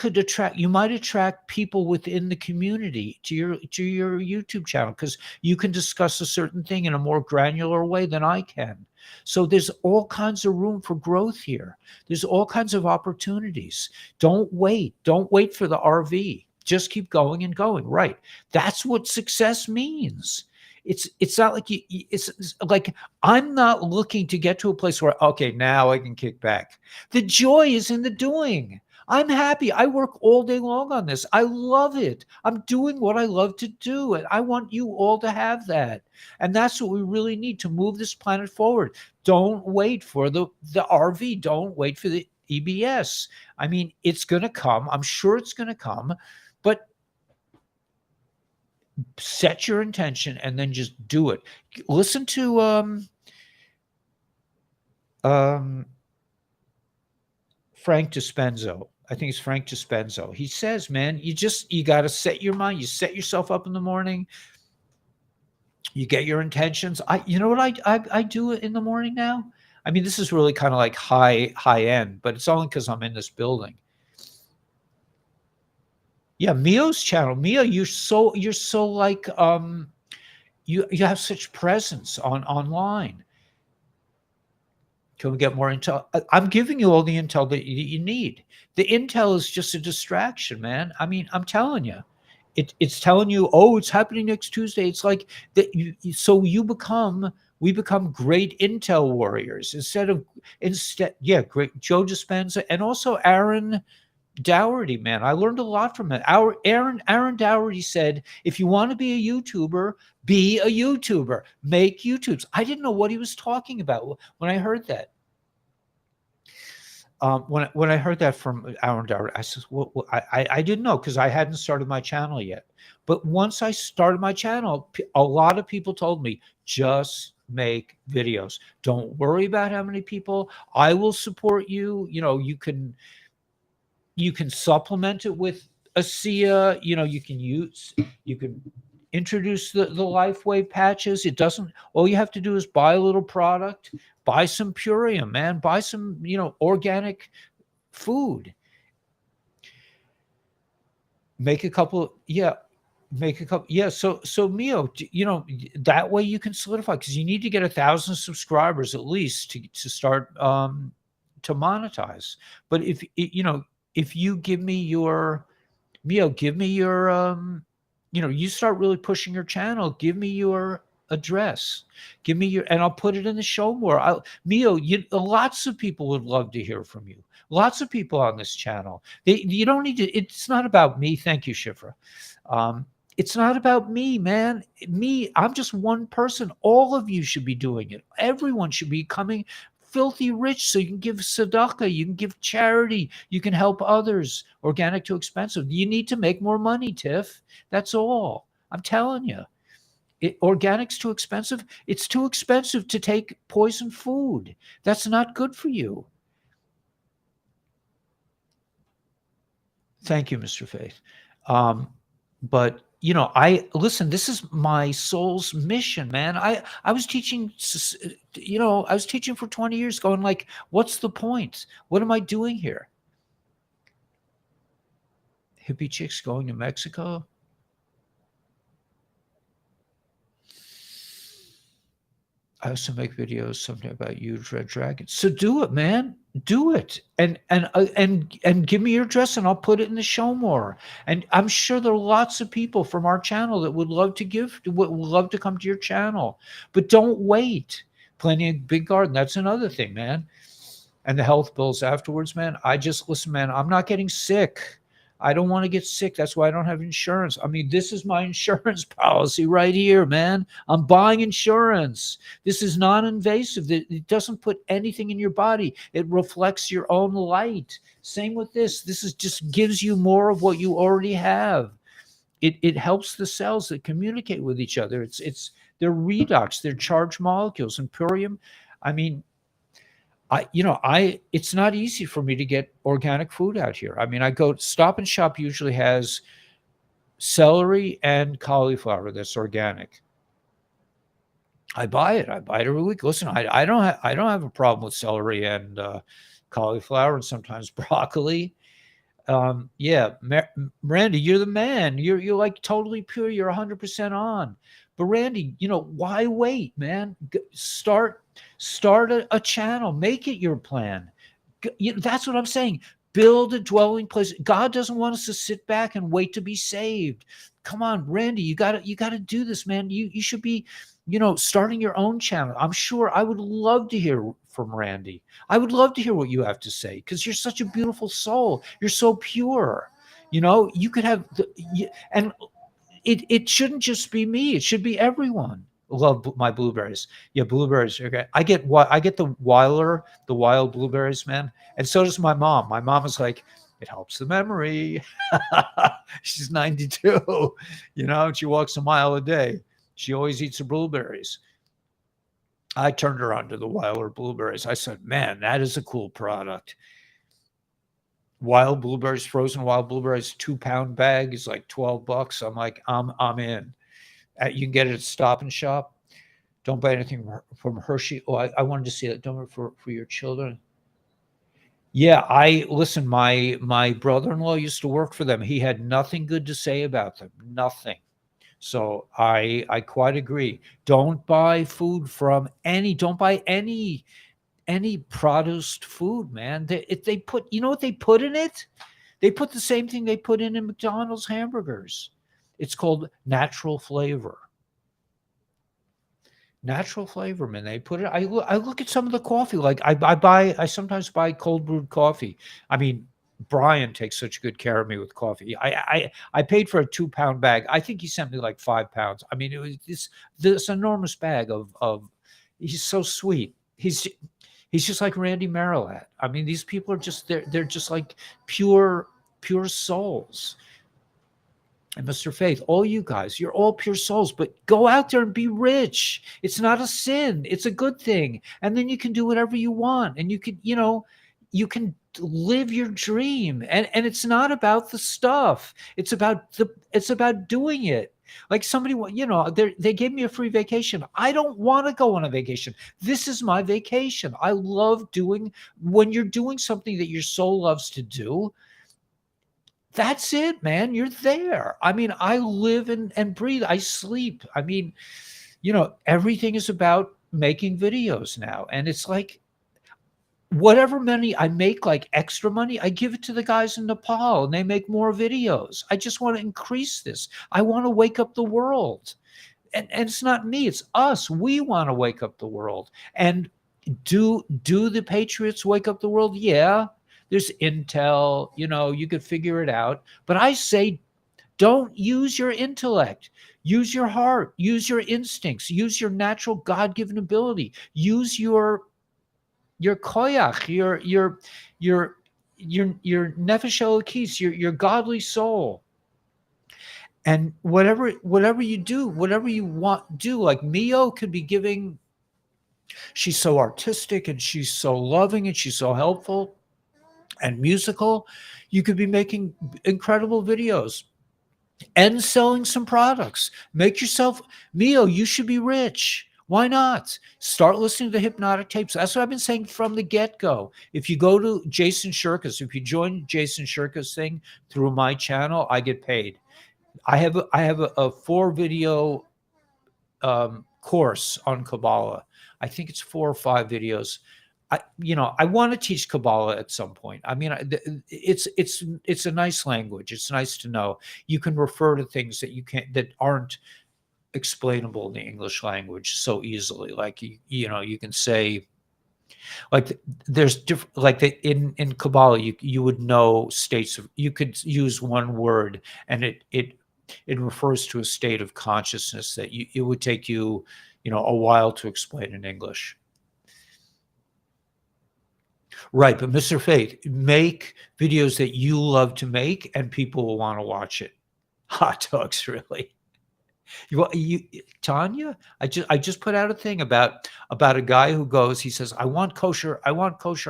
might attract people within the community to your YouTube channel because you can discuss a certain thing in a more granular way than I can. So there's all kinds of room for growth here. There's all kinds of opportunities. Don't wait for the RV. Just keep going and going. Right. That's what success means. It's not like it's like I'm not looking to get to a place where, okay, now I can kick back. The joy is in the doing. I'm happy. I work all day long on this. I love it. I'm doing what I love to do. And I want you all to have that. And that's what we really need to move this planet forward. Don't wait for the RV. Don't wait for the EBS. I mean, it's going to come. I'm sure it's going to come. But set your intention and then just do it. Listen to Frank Dispenzo. I think it's Frank Dispenzo. He says, man, you got to set your mind. You set yourself up in the morning. You get your intentions. You know what I do in the morning now? I mean, this is really kind of like high end, but it's only because I'm in this building. Yeah, Mio's channel. Mio, you're so like you have such presence online. Can we get more intel? I'm giving you all the intel that you need. The intel is just a distraction, man. I mean, I'm telling you, it's telling you, oh, it's happening next Tuesday. It's like that. So we become great intel warriors instead. Yeah, great Joe Dispenza and also Aaron Dougherty, man. I learned a lot from it. Aaron Dougherty said, if you want to be a YouTuber, be a YouTuber. Make YouTubes. I didn't know what he was talking about when I heard that. When I heard that from Aaron Dougherty, I said, well, I didn't know because I hadn't started my channel yet. But once I started my channel, a lot of people told me, just make videos. Don't worry about how many people. I will support you. You know, you can supplement it with ASEA. You know, you can introduce the LifeWave patches. It doesn't, all you have to do is buy a little product, buy some Purium, man, buy some, organic food. Make a couple. Yeah. So Mio, that way you can solidify, because you need to get 1,000 subscribers at least to start to monetize. But if you give me your, Mio, you start really pushing your channel, give me your address, and I'll put it in the show more. Mio, lots of people would love to hear from you. Lots of people on this channel. You don't need to, it's not about me. Thank you, Shifra. It's not about me, man. I'm just one person. All of you should be doing it. Everyone should be coming filthy rich, so you can give tzedakah, you can give charity, you can help others. Organic too expensive. You need to make more money, Tiff. That's all. I'm telling you. Organic's too expensive. It's too expensive to take poison food. That's not good for you. Thank you, Mr. Faith. But listen, this is my soul's mission, man. I was teaching, I was teaching for 20 years going like, what's the point? What am I doing here? Hippie chicks going to Mexico? I also make videos someday about huge red dragons. So do it, man. Do it, and give me your address, and I'll put it in the show more. And I'm sure there are lots of people from our channel that would love to come to your channel. But don't wait. Planning a big garden, that's another thing, man. And the health bills afterwards, man. Listen, man. I'm not getting sick. I don't want to get sick. That's why I don't have insurance. I mean, this is my insurance policy right here, man. I'm buying insurance. This is non-invasive. It doesn't put anything in your body. It reflects your own light. Same with this. This just gives you more of what you already have. It helps the cells that communicate with each other. They're redox. They're charged molecules. And Purium, I mean, it's not easy for me to get organic food out here. I mean, I go Stop and Shop usually has celery and cauliflower that's organic. I buy it every week. Listen, I don't have a problem with celery and cauliflower, and sometimes broccoli. Yeah, Randy, you're the man. You're like totally pure. You're 100% on. But Randy, why wait, man? Start a channel. Make it your plan. That's what I'm saying. Build a dwelling place. God doesn't want us to sit back and wait to be saved. come on, Randy, you gotta do this, man. You should be, starting your own channel. I'm sure I would love to hear from Randy. I would love to hear what you have to say because you're such a beautiful soul. You're so pure. You could have and it shouldn't just be me. It should be everyone. Love my blueberries. Yeah, blueberries. Okay, I get the wild blueberries, man, and so does my mom. My mom is like, it helps the memory. She's 92. She walks a mile a day. She always eats the blueberries. I turned her on to the wilder blueberries. I said, man, that is a cool product. Wild blueberries, frozen wild blueberries, 2-pound bag is like $12. I'm like, I'm in. You can get it at Stop and Shop. Don't buy anything from Hershey. Oh, I wanted to see that. Don't for your children. Yeah, listen. My brother-in-law used to work for them. He had nothing good to say about them. Nothing. So I quite agree. Don't buy food from Don't buy any produced food, man. They put, what they put in it? They put the same thing they put in McDonald's hamburgers. It's called natural flavor. Natural flavor, man. They put it. I look at some of the coffee. Like I sometimes buy cold brewed coffee. I mean, Brian takes such good care of me with coffee. I paid for a 2-pound bag. I think he sent me like 5 pounds. I mean, it was this enormous bag of. He's so sweet. He's just like Randy Marilat. I mean, these people are just they're just like pure souls. And Mr. Faith, all you guys, you're all pure souls, but go out there and be rich. It's not a sin. It's a good thing. And then you can do whatever you want. And you can live your dream. And it's not about the stuff. It's about doing it. Like somebody, they gave me a free vacation. I don't want to go on a vacation. This is my vacation. I love when you're doing something that your soul loves to do. That's it, man. You're there. I mean, I live and breathe. I sleep. I mean, everything is about making videos now. And it's like, whatever money I make, like extra money, I give it to the guys in Nepal and they make more videos. I just want to increase this. I want to wake up the world. And it's not me, it's us. We want to wake up the world. And do the patriots wake up the world? Yeah. There's intel, you could figure it out. But I say, don't use your intellect. Use your heart. Use your instincts. Use your natural God-given ability. Use your koyach, your nefesh elokis, your godly soul. And whatever you do, whatever you want, do. Like Mio could be giving. She's so artistic and she's so loving and she's so helpful and musical. You could be making incredible videos and selling some products. Make yourself, Mio, you should be rich. Why not? Start listening to hypnotic tapes. That's what I've been saying from the get-go. If you go to Jason Shirka's, if you join Jason Shirka's thing through my channel, I get paid. I have a 4-video course on Kabbalah. I think it's 4 or 5 videos. I want to teach Kabbalah at some point. I mean, it's a nice language. It's nice to know. You can refer to things that aren't explainable in the English language so easily. Like you can say, like there's different, like in Kabbalah, you would know states of. You could use one word, and it refers to a state of consciousness that it would take you, a while to explain in English. Right, but Mr. Faith, make videos that you love to make, and people will want to watch it. Hot dogs, really? Tanya? I just put out a thing about a guy who goes. He says, "I want kosher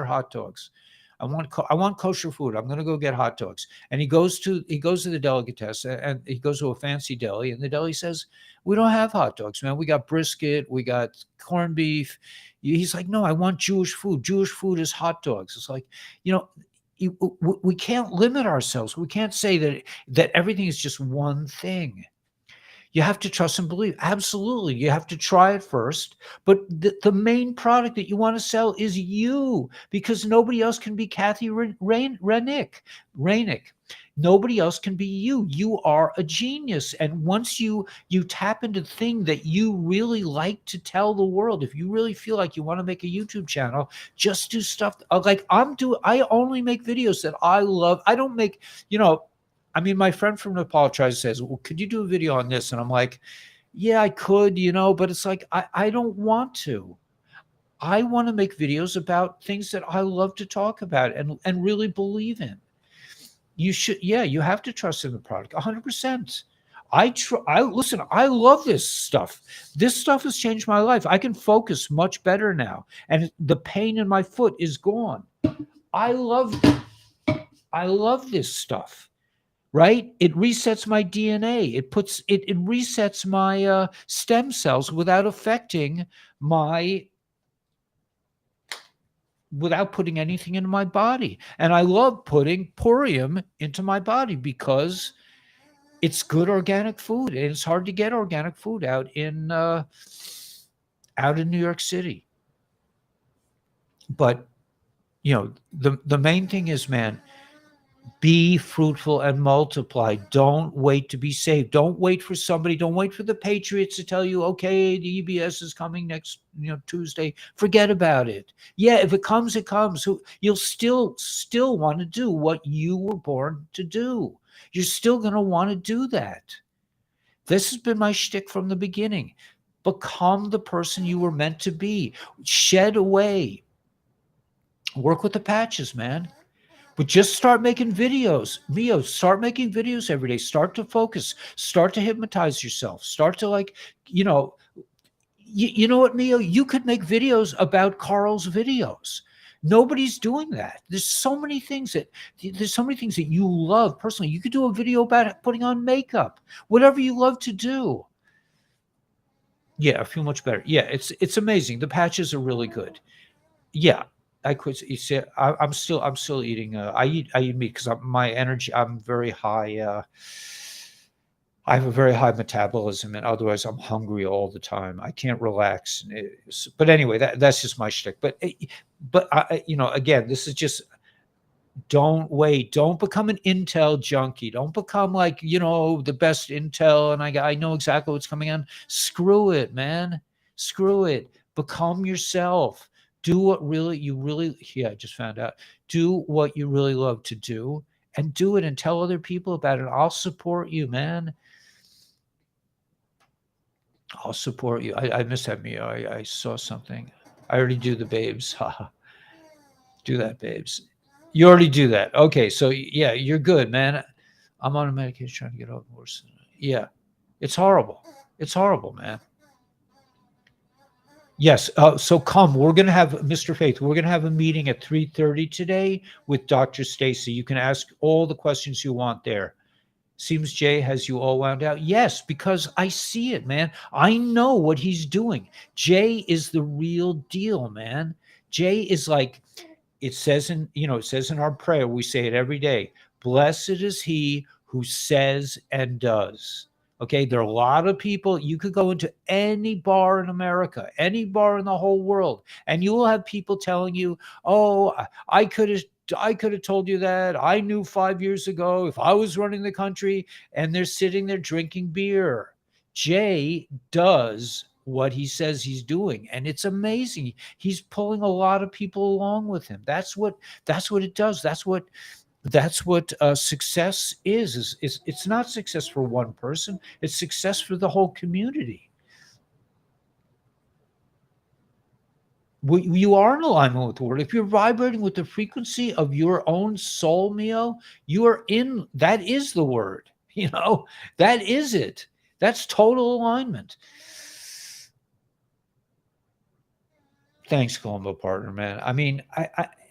hot dogs. I want kosher food. I'm going to go get hot dogs." And he goes to the delicatessen, and he goes to a fancy deli, and the deli says, "We don't have hot dogs, man. We got brisket, we got corned beef." He's like, "No, I want Jewish food. Jewish food is hot dogs." It's like, we can't limit ourselves. We can't say that everything is just one thing. You have to trust and believe. Absolutely. You have to try it first. But the main product that you want to sell is you, because nobody else can be Kathy Rainick. Nobody else can be you. You are a genius. And once you tap into the thing that you really like to tell the world, if you really feel like you want to make a YouTube channel, just do stuff like I only make videos that I love. I don't make, I mean, my friend from Nepal tries to says, well, could you do a video on this? And I'm like, yeah, I could, but it's like, I don't want to. I want to make videos about things that I love to talk about and really believe in. You should, yeah, you have to trust in the product 100%. Listen, I love this stuff. This stuff has changed my life. I can focus much better now. And the pain in my foot is gone. I love this stuff. Right? It resets my DNA. It resets my stem cells without affecting without putting anything into my body. And I love putting Purium into my body because it's good organic food. And it's hard to get organic food out in New York City. But, the main thing is, man, be fruitful and multiply. Don't wait to be saved. Don't wait for somebody. Don't wait for the Patriots to tell you, okay, the EBS is coming next, Tuesday. Forget about it. Yeah, if it comes, it comes. You'll still want to do what you were born to do. You're still going to want to do that. This has been my shtick from the beginning. Become the person you were meant to be. Shed away. Work with the patches, man. But just start making videos. Mio, start making videos every day. Start to focus. Start to hypnotize yourself. Start to you know what, Mio? You could make videos about Carl's videos. Nobody's doing that. There's so many things that you love personally. You could do a video about putting on makeup, whatever you love to do. Yeah, I feel much better. Yeah, it's amazing. The patches are really good. Yeah. I quit. You see, I'm still eating. I eat meat because my energy. I'm very high. I have a very high metabolism, and otherwise I'm hungry all the time. I can't relax. But anyway, that's just my shtick. But again, this is just. Don't wait. Don't become an Intel junkie. Don't become the best Intel. And I know exactly what's coming on. Screw it, man. Screw it. Become yourself. Do what I just found out. Do what you really love to do and do it and tell other people about it. I'll support you, man. I'll support you. I missed that, Mio. I saw something. I already do the babes. Do that, babes. You already do that. Okay, so yeah, you're good, man. I'm on a medication trying to get over worse. Yeah, it's horrible. It's horrible, man. Yes. So come. We're going to have Mr. Faith. We're going to have a meeting at 3:30 today with Dr. Stacy. You can ask all the questions you want there. Seems Jay has you all wound out. Yes, because I see it, man. I know what he's doing. Jay is the real deal, man. Jay is it says in our prayer, we say it every day. Blessed is he who says and does. Okay, there are a lot of people. You could go into any bar in America, any bar in the whole world, and you will have people telling you, "Oh, I could have told you that. I knew 5 years ago if I was running the country." And they're sitting there drinking beer. Jay does what he says he's doing, and it's amazing. He's pulling a lot of people along with him. That's what it does. That's what success is it's not success for one person. It's success for the whole community. You are in alignment with the word. If you're vibrating with the frequency of your own soul, Mio, you are in. That is the word. That is it. That's total alignment. Thanks, Colombo partner, man. I mean,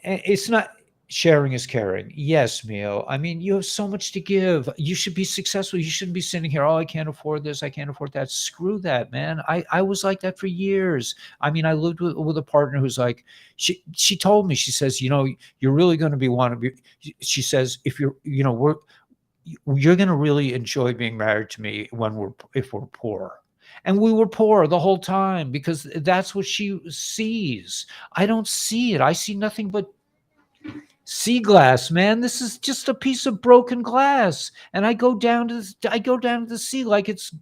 it's not. Sharing is caring. Yes, Mio. I mean, you have so much to give. You should be successful. You shouldn't be sitting here, oh, I can't afford this. I can't afford that. Screw that, man. I was like that for years. I mean, I lived with a partner who's like, she told me, she says, you're really going to she says, if you're going to really enjoy being married to me if we're poor. And we were poor the whole time because that's what she sees. I don't see it. I see nothing but Sea glass, man. This is just a piece of broken glass, and I go down to the sea like it's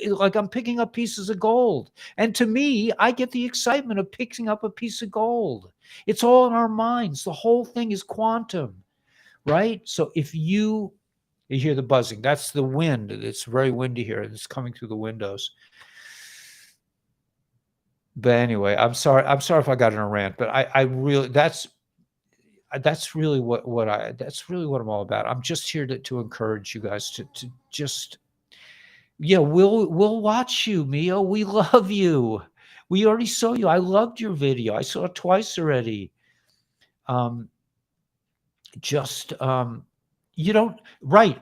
like I'm picking up pieces of gold. And to me, I get the excitement of picking up a piece of gold. It's all in our minds. The whole thing is quantum, right? So if you hear the buzzing, that's the wind. It's very windy here. It's coming through the windows. But anyway, I'm sorry. I'm sorry if I got in a rant, but I really that's really that's really what I'm all about. I'm just here to encourage you guys to just, yeah, we'll watch you, Mio. We love you. We already saw you. I loved your video. I saw it twice already. Um, just you don't, right,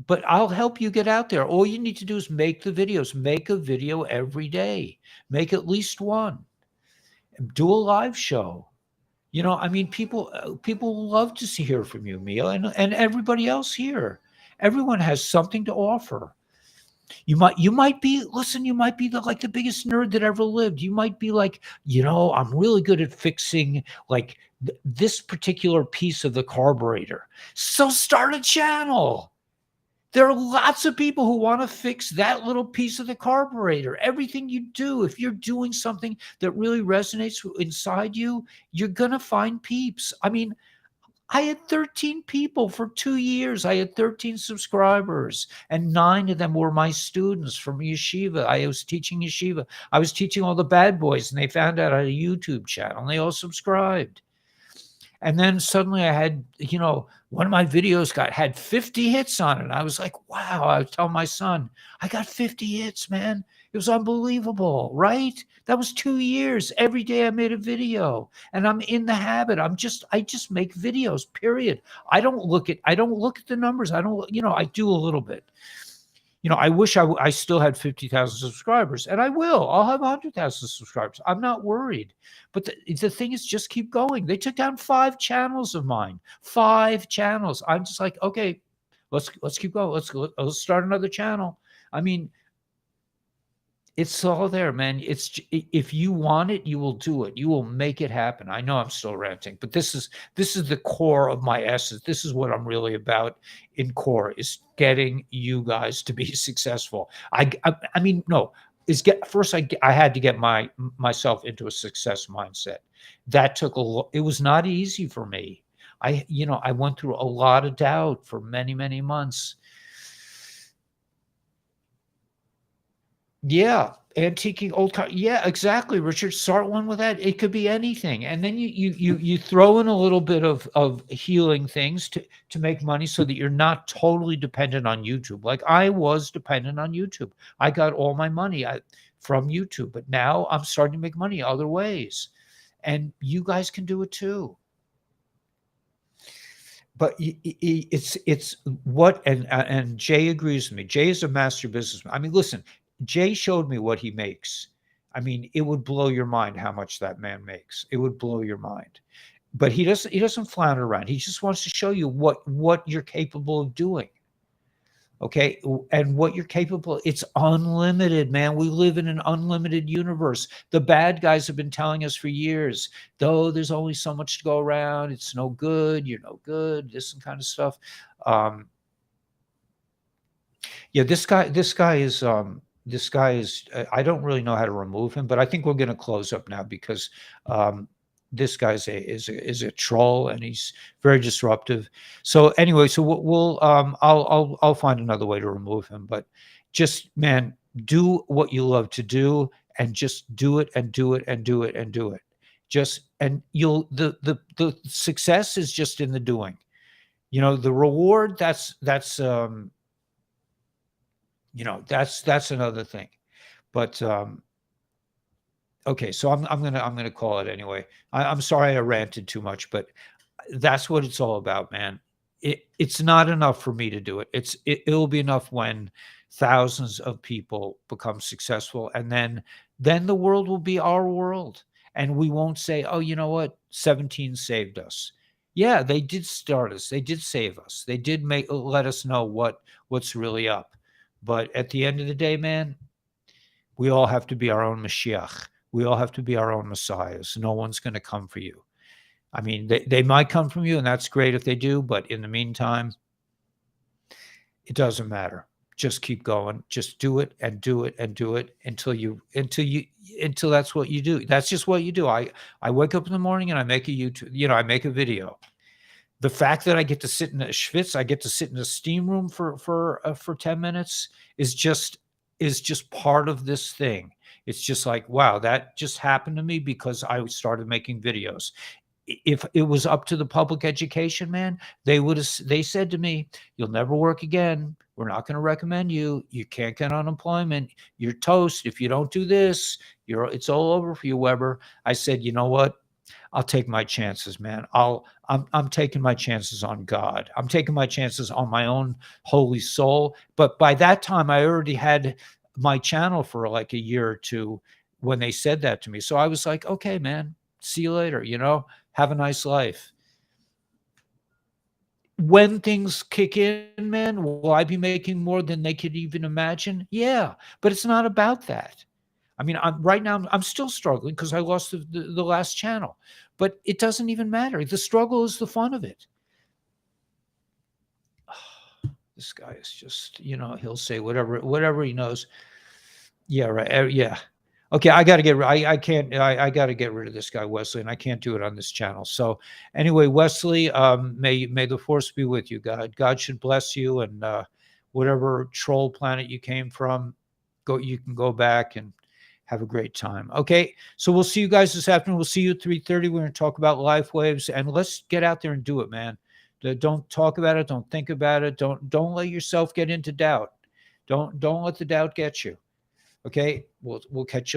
but I'll help you get out there. All you need to do is make the videos. Make a video every day. Make at least one. Do a live show. I mean, people love to hear from you, Mia, and everybody else here. Everyone has something to offer. You might be, listen, you might be like the biggest nerd that ever lived. You might be like, I'm really good at fixing like this particular piece of the carburetor. So start a channel. There are lots of people who want to fix that little piece of the carburetor. Everything you do, if you're doing something that really resonates inside you, you're going to find peeps. I mean, I had 13 people for 2 years. I had 13 subscribers, and 9 of them were my students from yeshiva. I was teaching yeshiva. I was teaching all the bad boys, and they found out I had a YouTube channel, and they all subscribed. And then suddenly I had, one of my videos had 50 hits on it. I was like, wow. I was telling my son, I got 50 hits, man. It was unbelievable, right? That was 2 years. Every day I made a video, and I'm in the habit. I just make videos, period. I don't look at the numbers. I do a little bit. I wish I still had 50,000 subscribers, and I will. I'll have 100,000 subscribers. I'm not worried. But the thing is, just keep going. They took down 5 channels of mine. 5 channels. I'm just like, okay, let's keep going. Let's start another channel. I mean, it's all there, man. If you want it, you will do it. You will make it happen. I know I'm still ranting, but this is the core of my essence. This is what I'm really about in core, is getting you guys to be successful. I mean, no, first I had to get myself into a success mindset. That took it was not easy for me. I went through a lot of doubt for many, many months. Yeah, antiquing old car. Yeah, exactly, Richard. Start one with that. It could be anything, and then you throw in a little bit of healing things to make money, so that you're not totally dependent on YouTube. Like I was dependent on YouTube. I got all my money from YouTube, but now I'm starting to make money other ways, and you guys can do it too. But it's what, and Jay agrees with me. Jay is a master businessman. I mean, listen, Jay showed me what he makes. I mean, it would blow your mind how much that man makes. It would blow your mind. But he doesn't flounder around. He just wants to show you what you're capable of doing. Okay, and what you're capable, it's unlimited, man. We live in an unlimited universe. The bad guys have been telling us for years, though there's only so much to go around. It's no good. You're no good. This kind of stuff. Yeah, this guy is I don't really know how to remove him, but I think we're going to close up now, because this guy's is a troll, and he's very disruptive. So anyway, so we'll I'll find another way to remove him, but just, man, do what you love to do, and just do it and do it and do it and do it. And the success is just in the doing. The reward, that's that's another thing. But okay, so I'm gonna call it anyway. I'm sorry I ranted too much, but that's what it's all about, man. It's not enough for me to do it. It'll be enough when thousands of people become successful, and then the world will be our world, and we won't say, oh, you know what, 17 saved us. Yeah, they did start us. They did save us. They did let us know what's really up. But at the end of the day, man, we all have to be our own Mashiach. We all have to be our own messiahs. No one's going to come for you. I mean, they might come from you, and that's great if they do, but in the meantime, it doesn't matter. Just keep going. Just do it and do it and do it until that's what you do. That's just what you do. I wake up in the morning and I make a YouTube, I make a video. The fact that I get to sit in a schwitz, I get to sit in a steam room for 10 minutes is just part of this thing. It's just like, wow, that just happened to me because I started making videos. If it was up to the public education, man, they said to me, you'll never work again. We're not going to recommend you. You can't get unemployment. You're toast. If you don't do this, it's all over for you, Weber. I said, you know what? I'll take my chances, man. I'm taking my chances on God. I'm taking my chances on my own holy soul. But by that time, I already had my channel for like a year or two when they said that to me. So I was like, okay, man, see you later. Have a nice life. When things kick in, man, will I be making more than they could even imagine? Yeah, but it's not about that. I mean, right now I'm still struggling because I lost the last channel, but it doesn't even matter. The struggle is the fun of it. This guy is just, he'll say whatever he knows. Yeah, right. Yeah. Okay, I got to get. I can't. I got to get rid of this guy Wesley, and I can't do it on this channel. So, anyway, Wesley, may the force be with you. God should bless you, and whatever troll planet you came from, you can go back and have a great time. Okay, so we'll see you guys this afternoon. We'll see you at 3:30. We're going to talk about life waves, and let's get out there and do it, man. Don't talk about it. Don't think about it. Don't let yourself get into doubt. Don't let the doubt get you. Okay, we'll catch you